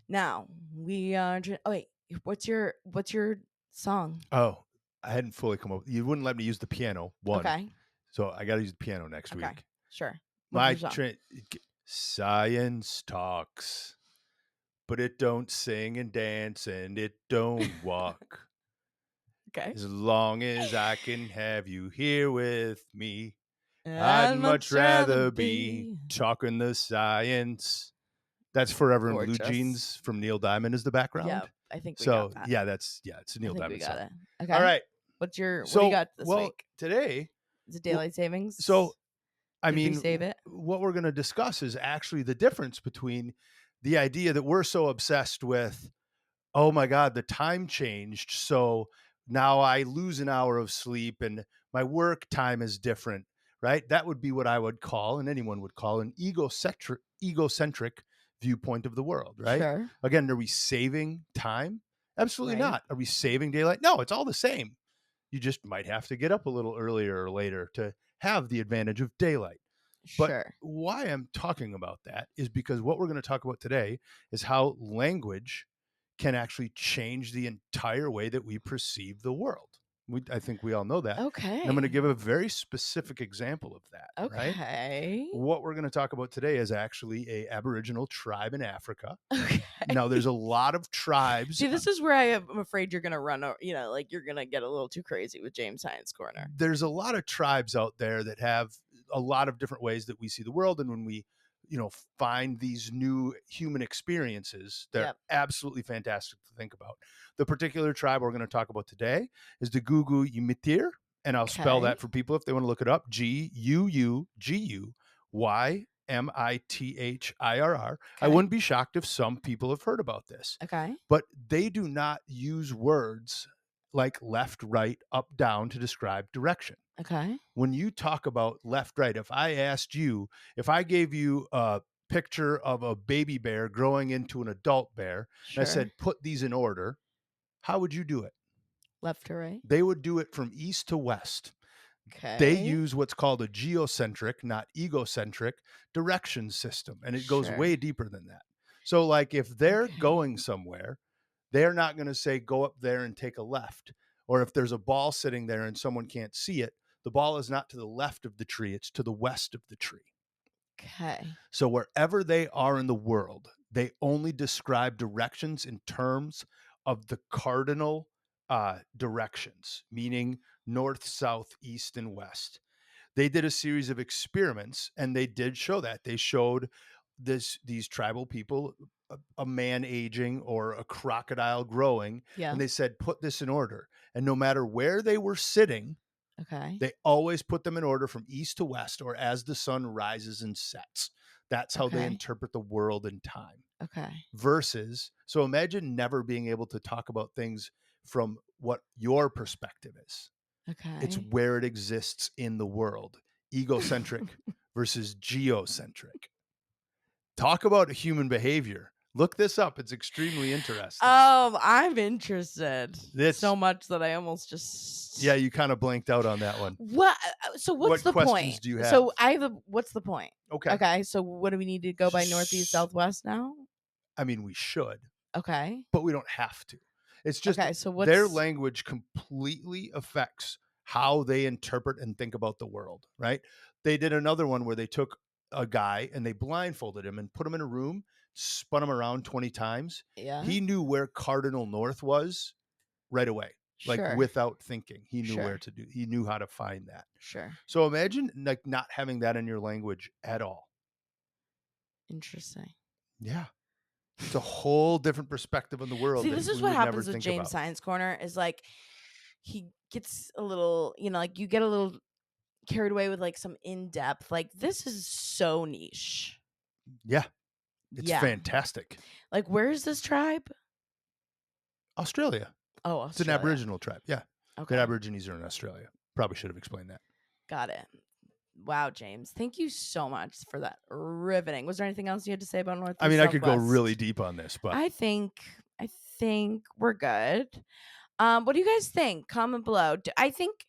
Now we are. Oh wait, what's your song? Oh, I hadn't fully come up. You wouldn't let me use the piano. One. Okay, So I got to use the piano next okay, week. sure. What's My your song? science talks, but it don't sing and dance and it don't walk. Okay. As long as I can have you here with me, I'd I'd much rather be talking the science. That's Forever in Blue gorgeous. Jeans from Neil Diamond is the Yeah, background. I think we got So that. it's a I Neil think we Diamond got song. it. All Okay. right. What do you So got this week? today, Is it daylight savings? so I Did we mean, save it? what we're going to discuss is actually the difference between the idea that we're so obsessed with, oh my God, the time changed. So now I lose an hour of sleep and my work time is different, right? That would be what I would call, and anyone would call, an egocentric viewpoint of the world, right? Sure. Again, are we saving time? Absolutely Right. not. Are we saving daylight? No, it's all the same. You just might have to get up a little earlier or later to have the advantage of daylight. But Sure. why I'm talking about that is because what we're going to talk about today is how language can actually change the entire way that we perceive the world. I think we all know that. And I'm going to Okay. give a very specific example of that, right? Okay. What we're going to talk about today is actually a Aboriginal tribe in Africa. Okay. Now, there's a lot of tribes. See, this is where I'm afraid you're gonna run. Like you're gonna get a little too crazy with James Science Corner. There's a lot of tribes out there that have a lot of different ways that we see the world, and when we find these new human experiences, they're Yep. absolutely fantastic to think about. The particular tribe we're going to talk about today is the Gugu Yimitir, and I'll spell Okay. that for people if they want to look it up. Guuguyimitr. I Okay. wouldn't be shocked if some people have heard about this, Okay. but they do not use words like left, right, up, down to describe direction. Okay. When you talk about left, right, if I gave you a picture of a baby bear growing into an adult bear, and I Sure. said, put these in order, how would you do it? Left to right. They would do it from east to west. They Okay. use what's called a geocentric, not egocentric, direction system. And it goes Sure. way deeper than that. So, like, if they're Okay. going somewhere, they're not going to say, go up there and take a left. Or if there's a ball sitting there and someone can't see it, the ball is not to the left of the tree, it's to the west of the tree. Okay. So, wherever they are in the world, they only describe directions in terms of the cardinal directions, meaning north, south, east, and west. They did a series of experiments and they did show that. They showed these tribal people a man aging or a crocodile growing, Yeah. and they said, put this in order. And no matter where they were sitting, Okay. they always put them in order from east to west or as the sun rises and sets. That's how they Okay. interpret the world and time. Okay. Versus, so imagine never being able to talk about things from what your perspective is. Okay. It's where it exists in the world. Egocentric versus geocentric. Talk about human behavior. Look this up. It's extremely interesting. I'm interested. This- so much that I almost just Yeah, you kind of blanked out on that one. What? So what's What the questions point? do you have? So what's the point? Okay. Okay. So what do we need to go by northeast, southwest now? I mean, we should, Okay. but we don't have to. It's just Okay. So their what's language completely affects how they interpret and think about the world, right? They did another one where they took a guy and they blindfolded him and put him in a room, spun him around 20 times. yeah? He knew where cardinal north was right away, like Sure. without thinking. He knew Sure. where to do. He knew how to find that. Sure. So imagine like not having that in your language at all. Interesting. Yeah. It's a whole different perspective on the world. See, that this is we what would never happens with think James about. Science Corner is like he gets a little, like you get a little carried away with like some in-depth. Like this is so niche. Yeah. It's Yeah. fantastic. Like where's this tribe? Australia. Oh, It's an Australia. Aboriginal tribe. Yeah. Okay. The Aborigines are in Australia. Probably should have explained that. Got it. Wow, James. Thank you so much for that. Riveting. Was there anything else you had to say about Northeast? I mean, I could go Southwest? really deep on this, but I think we're good. What do you guys think? Comment below. I think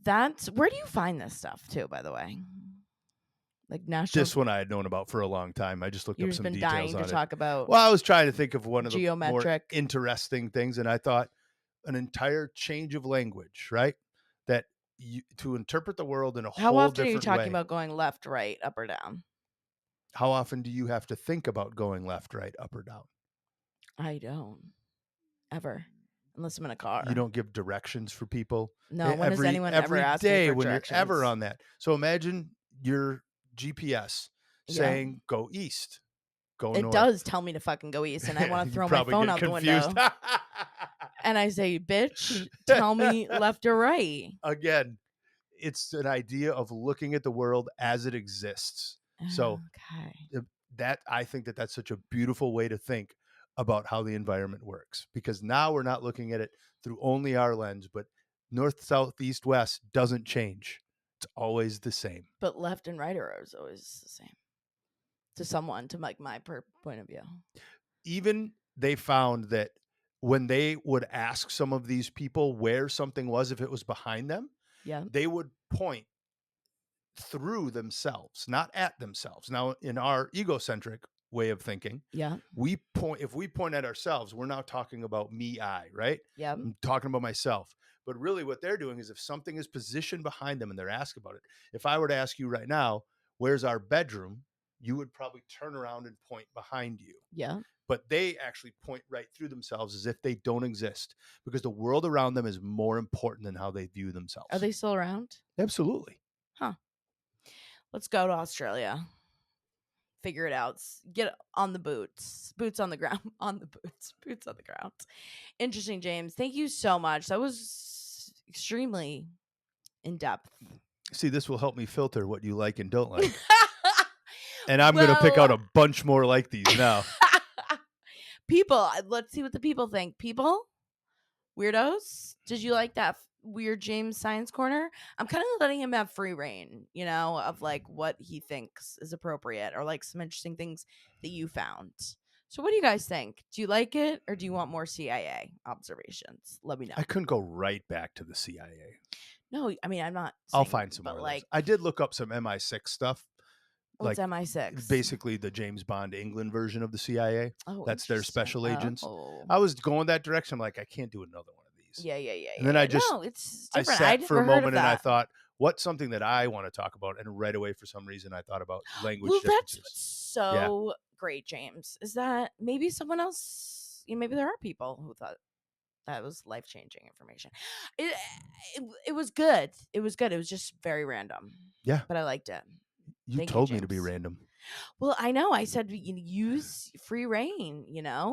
that's where do you find this stuff too, by the way? Like national this one I had known about for a long time. I just looked You've up just some been details dying on to it. talk about Well, I was trying to think of one of the more geometric. interesting things, and I thought an entire change of language, right? That to interpret the world in a How whole often are you different talking way. about going left, right, up or down? How often do you have to think about going left, right, up, or down? I don't ever, unless I'm in a car. You don't give directions for people. No. When has anyone ever asked day me for when directions? you're ever on that. So imagine your GPS saying go east, go north. It does tell me to fucking go east, and I want to throw my phone out the window. And I say, bitch, tell me left or right. Again, it's an idea of looking at the world as it exists. So that I think that's such a beautiful way to think about how the environment works, because now we're not looking at it through only our lens, but north, south, east, west doesn't change. It's always the same. But left and right are always the same to someone, to like my point of view. Even they found that when they would ask some of these people where something was, if it was behind them, they would point through themselves, not at themselves. Now, in our egocentric way of thinking. Yeah. If we point at ourselves, we're now talking about me, I, right? Yeah. I'm talking about myself. But really what they're doing is if something is positioned behind them and they're asked about it, if I were to ask you right now, where's our bedroom? You would probably turn around and point behind you. Yeah. But they actually point right through themselves as if they don't exist because the world around them is more important than how they view themselves. Are they still around? Absolutely. Huh. Let's go to Australia. Figure it out. Get on the boots. Boots on the ground. On the boots. Boots on the ground. Interesting, James. Thank you so much. That was extremely in depth. See, this will help me filter what you like and don't like. And I'm going to pick out a bunch more like these now. People, let's see what the people think. People? Weirdos? Did you like that weird James Science Corner? I'm kind of letting him have free reign, of like what he thinks is appropriate or like some interesting things that you found. So what do you guys think? Do you like it or do you want more CIA observations? Let me know. I couldn't go right back to the CIA. No, I mean, I'm not I'll find some more of those. I did look up some MI6 stuff. What's MI6? Basically the James Bond England version of the CIA. Oh, that's their special agents. Oh. I was going that direction. I'm like, I can't do another one of these. Yeah. And then it's different. I sat for a moment and I thought, what's something that I want to talk about? And right away, for some reason, I thought about language differences. That's so great, James. Is that maybe someone else? Maybe there are people who thought that was life-changing information. It was good. It was good. It was just very random. Yeah. But I liked it. You told me to be random. Well, I know. I said use free reign,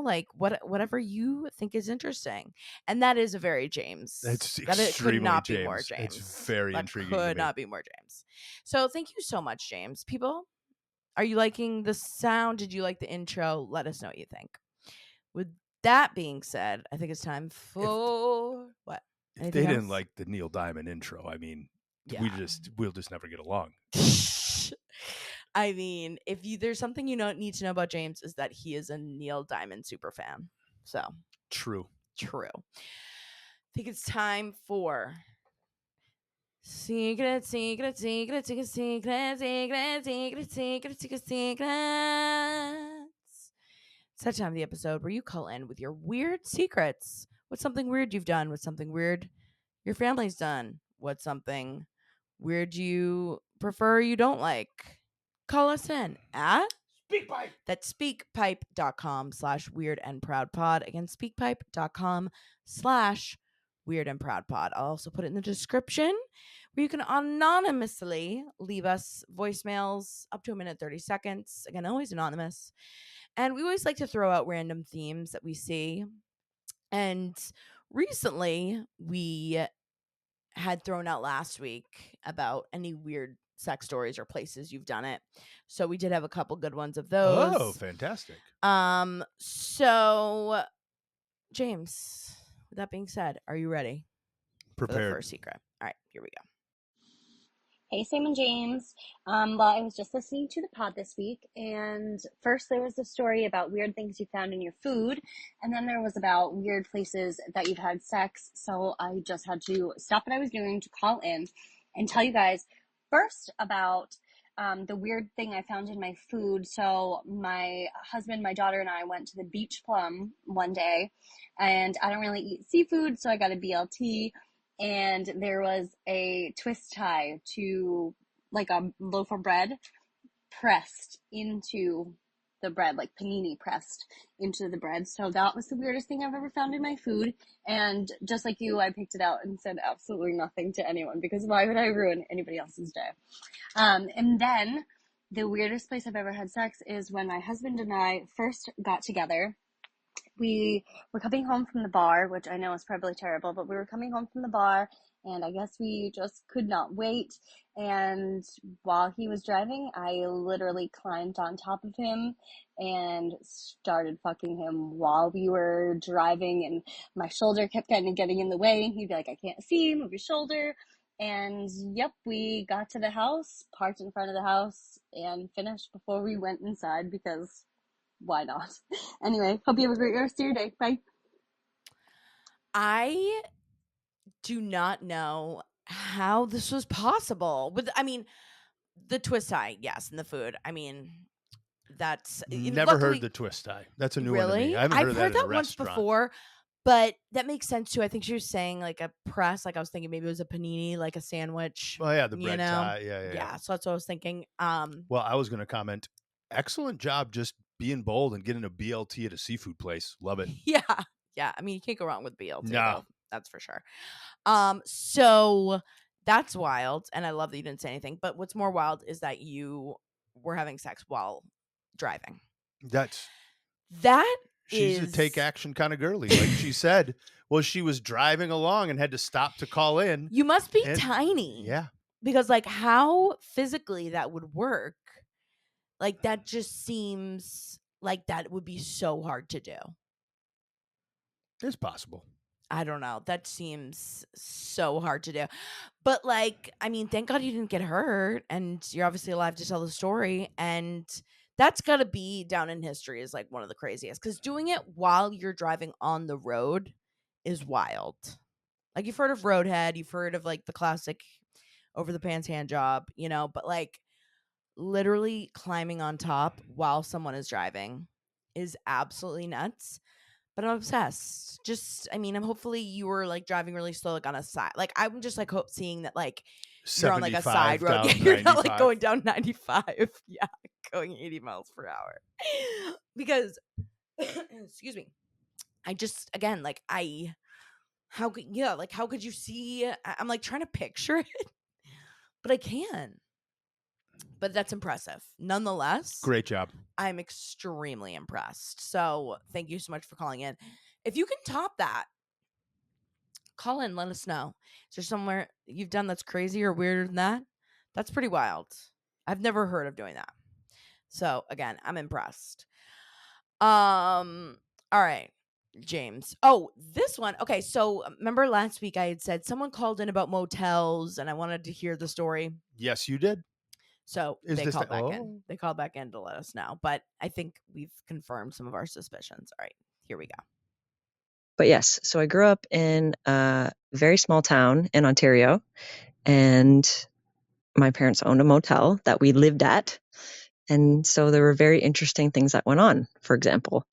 like whatever you think is interesting. And that is a very James. It's that it could not James. be more James. It's very intriguing. Could not be more James. So thank you so much, James. People, are you liking the sound? Did you like the intro? Let us know what you think. With that being said, I think it's time for what? If they didn't like the Neil Diamond intro, I mean, we'll just never get along. I mean, there's something you need to know about James is that he is a Neil Diamond super fan. So true. I think it's time for secret. It's that time of the episode where you call in with your weird secrets. What's something weird you've done? What's something weird your family's done? What's something weird you prefer you don't like? Call us in at SpeakPipe. That's speakpipe.com/weirdandproudpod. Again, speakpipe.com/weirdandproudpod. I'll also put it in the description where you can anonymously leave us voicemails up to 1 minute 30 seconds. Again, always anonymous. And we always like to throw out random themes that we see. And recently, we had thrown out last week about any weird sex stories or places you've done it. So we did have a couple good ones of those. Oh, fantastic. So James, with that being said, are you ready? Prepared. For the first secret. All right, here we go. Hey, Sam and James. Well, I was just listening to the pod this week, and first there was a story about weird things you found in your food, and then there was about weird places that you've had sex, so I just had to stop what I was doing to call in and tell you guys first about the weird thing I found in my food. So my husband, my daughter, and I went to the Beach Plum one day, and I don't really eat seafood, so I got a BLT. And there was a twist tie to like a loaf of bread pressed into the bread, like panini pressed into the bread. So that was the weirdest thing I've ever found in my food. And just like you, I picked it out and said absolutely nothing to anyone because why would I ruin anybody else's day? And then the weirdest place I've ever had sex is when my husband and I first got together. We were coming home from the bar, which I know is probably terrible, but we were coming home from the bar, and I guess we just could not wait. And while he was driving, I literally climbed on top of him and started fucking him while we were driving, and my shoulder kept kind of getting in the way. He'd be like, I can't see, move your shoulder. And yep, we got to the house, parked in front of the house, and finished before we went inside because why not? Anyway, hope you have a great rest of your day. Bye. I do not know how this was possible. The twist tie, yes, and the food. I mean, That's Never heard luckily the twist tie. That's a new one to me. really. I haven't I've heard that heard in a that once restaurant. before, but that makes sense too. I think she was saying like a press, like I was thinking maybe it was a panini, like a sandwich. Oh yeah, the You bread know? tie. Yeah. Yeah, so that's what I was thinking. Well, I was going to comment. Excellent job, just being bold and getting a BLT at a seafood place. Love it. Yeah. Yeah. I mean, you can't go wrong with BLT No. though. That's for sure. So that's wild. And I love that you didn't say anything. But what's more wild is that you were having sex while driving. That's That she's a take action kind of girly, like she said. Well, she was driving along and had to stop to call in. You must be and- tiny. Yeah. Because like how physically that would work, like that just seems like that would be so hard to do. It's possible. I don't know. That seems so hard to do. But like, I mean, thank God you didn't get hurt and you're obviously alive to tell the story. And that's got to be down in history as like one of the craziest because doing it while you're driving on the road is wild. Like you've heard of Roadhead, you've heard of like the classic over the pants hand job, you know, but like literally climbing on top while someone is driving is absolutely nuts. But I'm obsessed. Just, I mean, I'm hopefully you were like driving really slow, like on a side. Like I'm just like seeing that like you're on like a side road. Yeah, you're not like going down 95. Yeah, going 80 miles per hour. Because, excuse me, I just again like how could you see? I'm like trying to picture it, but I can. But that's impressive. Nonetheless, Great job. I'm extremely impressed. So thank you so much for calling in. If you can top that, call in, let us know. Is there somewhere you've done that's crazy or weirder than that? That's pretty wild. I've never heard of doing that. So again, I'm impressed. All right, James. Oh, this one. Okay, so remember last week I had said someone called in about motels and I wanted to hear the story. Yes, you did. So Is they this called the- back oh. in. They called back in to let us know. But I think we've confirmed some of our suspicions. All right, here we go. But yes, so I grew up in a very small town in Ontario, and my parents owned a motel that we lived at. And so there were very interesting things that went on. For example,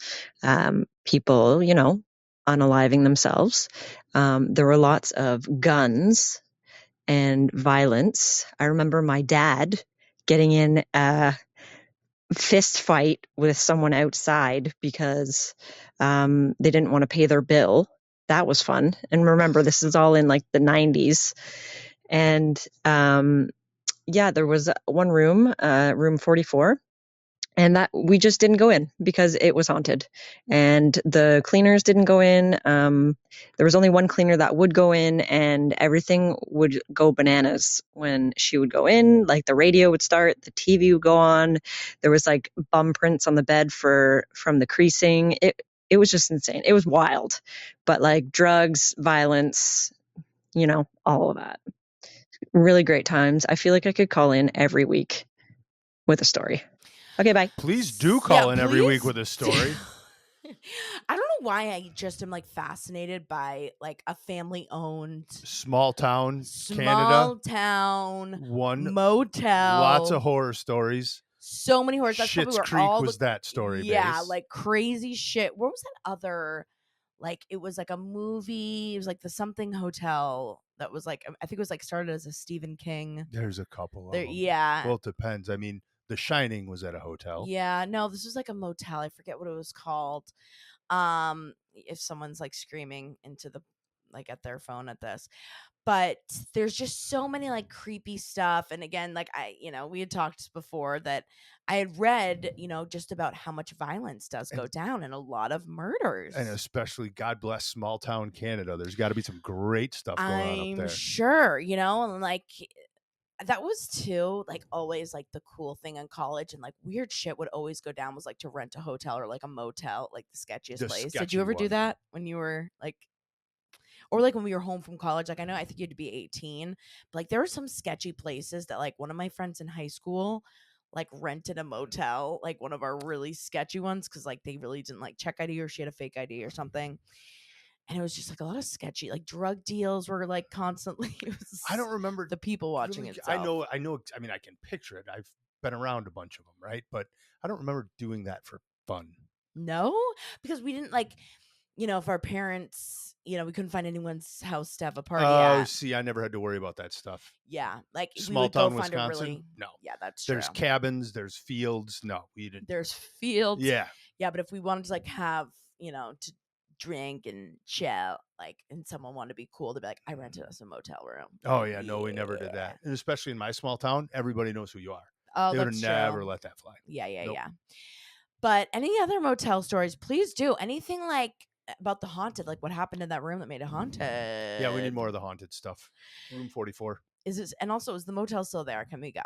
people, unaliving themselves. There were lots of guns and violence. I remember my dad getting in a fist fight with someone outside because they didn't want to pay their bill. That was fun. And remember, this is all in like the 90s. And there was one room, room 44. And that we just didn't go in because it was haunted, and the cleaners didn't go in. There was only one cleaner that would go in, and everything would go bananas when she would go in. Like the radio would start, the TV would go on. There was like bum prints on the bed from the creasing. It was just insane. It was wild, but like drugs, violence, all of that. Really great times. I feel like I could call in every week with a story. Okay, bye. Please do call in every week please with a story. I don't know why I just am like fascinated by like a family owned Small town, small Canada. town One motel. Lots of horror stories. So many horrors. That's Schitt's probably where Creek all was that story yeah, base. like crazy shit. What was that other? Like it was like a movie. It was like the something hotel that was like I think it was like started as a Stephen King. There's a couple of There, them. yeah. Well, it depends. I mean, The Shining was at a hotel. Yeah, no, this was like a motel. I forget what it was called. If someone's like screaming into the like at their phone at this. But there's just so many like creepy stuff. And again, like we had talked before that I had read, just about how much violence does go down and a lot of murders. And especially, God bless small town Canada. There's got to be some great stuff going on up there. I'm sure, and like that was too like always like the cool thing in college and like weird shit would always go down was like to rent a hotel or like a motel, like the sketchiest place. Did you ever do that when you were like or like when we were home from college? Like I think you had to be 18, but like there were some sketchy places that like one of my friends in high school like rented a motel, like one of our really sketchy ones because like they really didn't like check ID or she had a fake ID or something. And it was just like a lot of sketchy, like drug deals were like constantly. I don't remember the people watching really, it. I know. I mean, I can picture it. I've been around a bunch of them, right? But I don't remember doing that for fun. No, because we didn't like, if our parents, we couldn't find anyone's house to have a party Oh, at. see, I never had to worry about that stuff. Yeah, like we Small would go town find a Wisconsin? really. No. Yeah, that's true. There's cabins, there's fields. No, we didn't. There's fields. Yeah. Yeah, but if we wanted to like have, to drink and chill, like, and someone wanted to be cool, they'd be like, I rented us a motel room. Oh, Like, yeah. No, we never did that. And especially in my small town, everybody knows who you are. Oh, They would that's never true. let that fly. Yeah, yeah, Nope. yeah. But any other motel stories, please do. Anything like about the haunted, like what happened in that room that made it haunted. Yeah, we need more of the haunted stuff. Room 44. And also, is the motel still there? Can we go?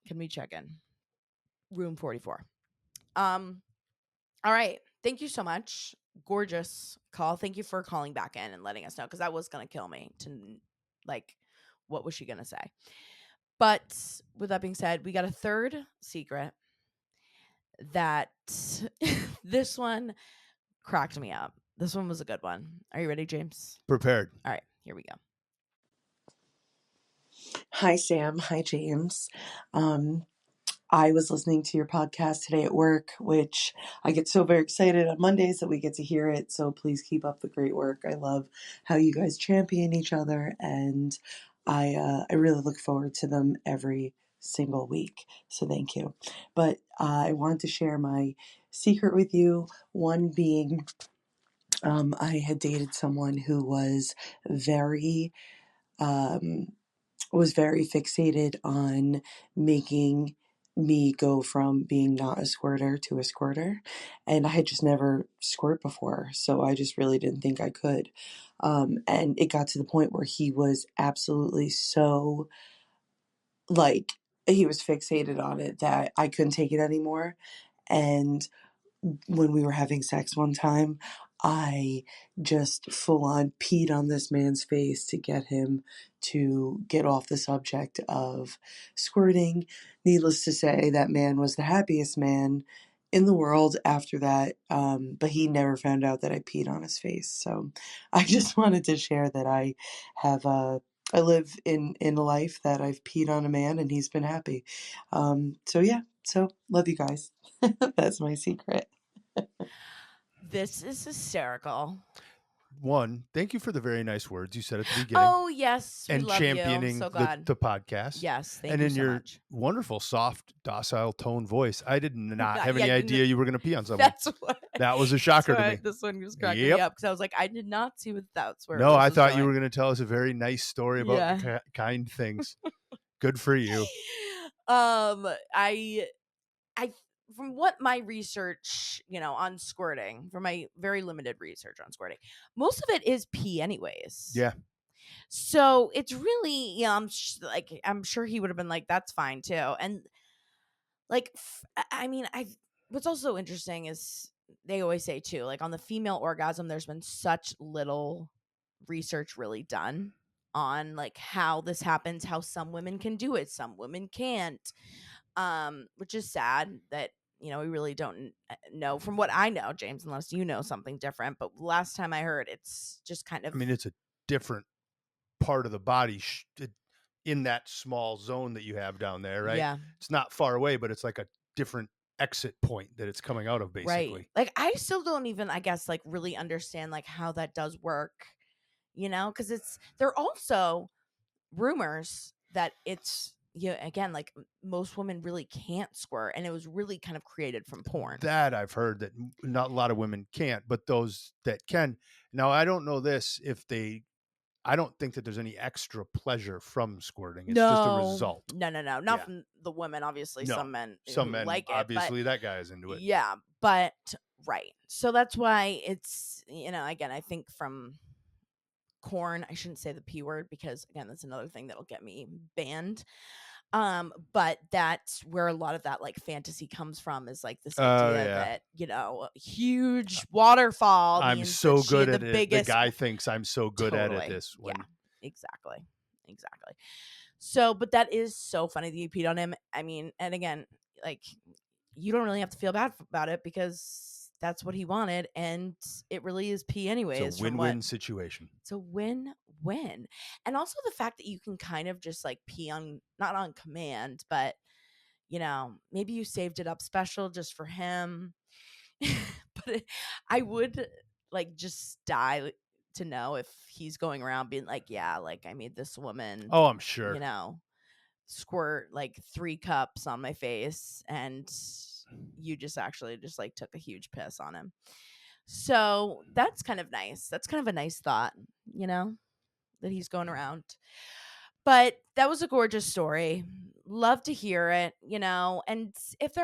Can we check in? Room 44. All right. Thank you so much. Gorgeous call. Thank you for calling back in and letting us know, because that was gonna kill me to like, what was she gonna say? But with that being said, we got a third secret that this one cracked me up. This one was a good one. Are you ready, James? Prepared. All right, here we go. Hi, Sam. Hi, James. I was listening to your podcast today at work, which I get so very excited on Mondays that we get to hear it. So please keep up the great work. I love how you guys champion each other, and I really look forward to them every single week. So thank you. But I wanted to share my secret with you. One being, I had dated someone who was very fixated on making me go from being not a squirter to a squirter. And I had just never squirt before, so I just really didn't think I could. And it got to the point where he was absolutely so, like, he was fixated on it that I couldn't take it anymore. And when we were having sex one time, I just full on peed on this man's face to get him to get off the subject of squirting. Needless to say, that man was the happiest man in the world after that, but he never found out that I peed on his face. So I just wanted to share that I live in a life that I've peed on a man and he's been happy. So yeah, so love you guys. That's my secret. This is hysterical. One, thank you for the very nice words you said at the beginning. Oh, yes. We and love championing you. So glad. the podcast. Yes. Thank and you in so your much. wonderful, soft, docile tone voice. I did not have Yeah, any you idea you were going to pee on someone. That's what. That was a shocker to me. This one was cracking Yep. me up because I was like, I did not see what that's where. No, this I was thought going. you were going to tell us a very nice story about Yeah. kind things. Good for you. I from what my research, on squirting, from my very limited research on squirting, most of it is pee anyways. Yeah. So it's really, I'm sure he would have been like, that's fine too. And like, I mean, what's also interesting is they always say too, like on the female orgasm, there's been such little research really done on like how this happens, how some women can do it, some women can't. Which is sad that we really don't know. From what I know, James, unless you know something different, but last time I heard, it's just kind of. I mean, it's a different part of the body in that small zone that you have down there, right? Yeah, it's not far away, but it's like a different exit point that it's coming out of, basically. Right. Like I still don't even, I guess, like really understand like how that does work, because there are also rumors that it's. Yeah, again, like most women really can't squirt, and it was really kind of created from porn. That I've heard that not a lot of women can't, but those that can. Now, I don't know this I don't think that there's any extra pleasure from squirting. It's just a result. No. Not from the women, obviously. No. Some men like it. Obviously, that guy is into it. Yeah, but right. So that's why it's, again, I think from corn, I shouldn't say the P word because again, that's another thing that'll get me banned. But that's where a lot of that like fantasy comes from, is like this idea that, huge waterfall. I'm means so that good at the it. biggest. The guy thinks I'm so good at Totally. it. This one. Yeah, exactly. So, but that is so funny that you peed on him. I mean, and again, like you don't really have to feel bad about it because that's what he wanted, and it really is pee anyways. It's a win-win situation. It's a win-win. And also the fact that you can kind of just like pee on, not on command, but maybe you saved it up special just for him. But I would just die to know if he's going around being like, yeah, I made this woman, Oh, I'm sure. squirt 3 cups on my face, and you just actually took a huge piss on him. So that's kind of nice. That's kind of a nice thought, that he's going around. But that was a gorgeous story. Love to hear it, and if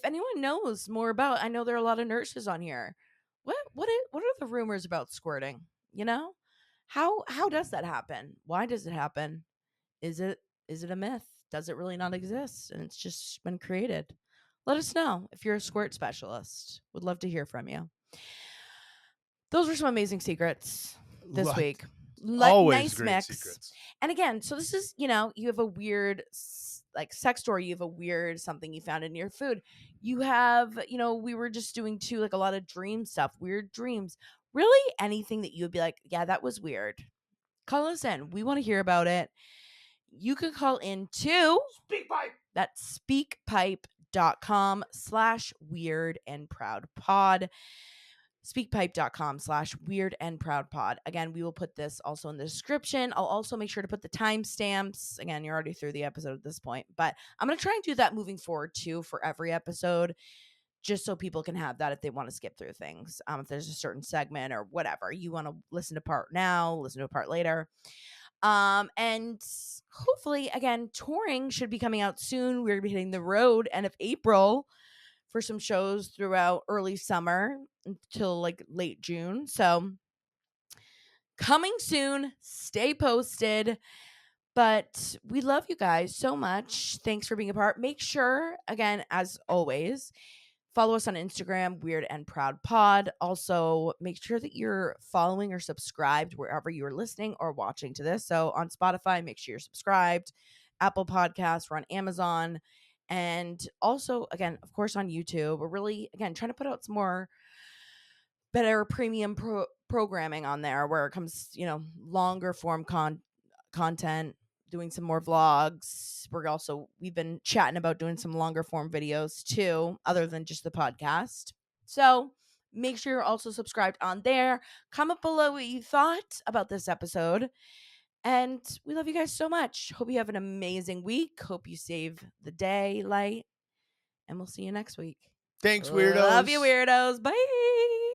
anyone knows more about, I know there are a lot of nurses on here. What are the rumors about squirting? How does that happen? Why does it happen? Is it a myth? Does it really not exist and it's just been created? Let us know if you're a squirt specialist. Would love to hear from you. Those were some amazing secrets this week. Always nice great mix. secrets. And again, so this is, you have a weird sex story, you have a weird something you found in your food. You have, we were just doing too a lot of dream stuff, weird dreams. Really anything that you would be like, yeah, that was weird. Call us in. We want to hear about it. You can call in to SpeakPipe. That's speakpipe.com/weird and proud pod. Speakpipe.com/weird and proud pod. Again, we will put this also in the description. I'll also make sure to put the timestamps. Again, you're already through the episode at this point, but I'm going to try and do that moving forward too for every episode, just so people can have that if they want to skip through things. If there's a certain segment or whatever, you want to listen to part now, listen to a part later. And hopefully, again, touring should be coming out soon. We're going to be hitting the road end of April for some shows throughout early summer until late June. So coming soon. Stay posted. But we love you guys so much. Thanks for being a part. Make sure, again, as always, follow us on Instagram, Weird and Proud Pod. Also, make sure that you're following or subscribed wherever you're listening or watching to this. So on Spotify, make sure you're subscribed. Apple Podcasts, we're on Amazon. And also, again, of course, on YouTube. We're really, again, trying to put out some more better premium programming on there where it comes, longer form content, doing some more vlogs. We've been chatting about doing some longer form videos too, other than just the podcast. So make sure you're also subscribed on there. Comment below what you thought about this episode. And we love you guys so much. Hope you have an amazing week. Hope you save the day light. And we'll see you next week. Thanks, Love you, weirdos. weirdos. Bye.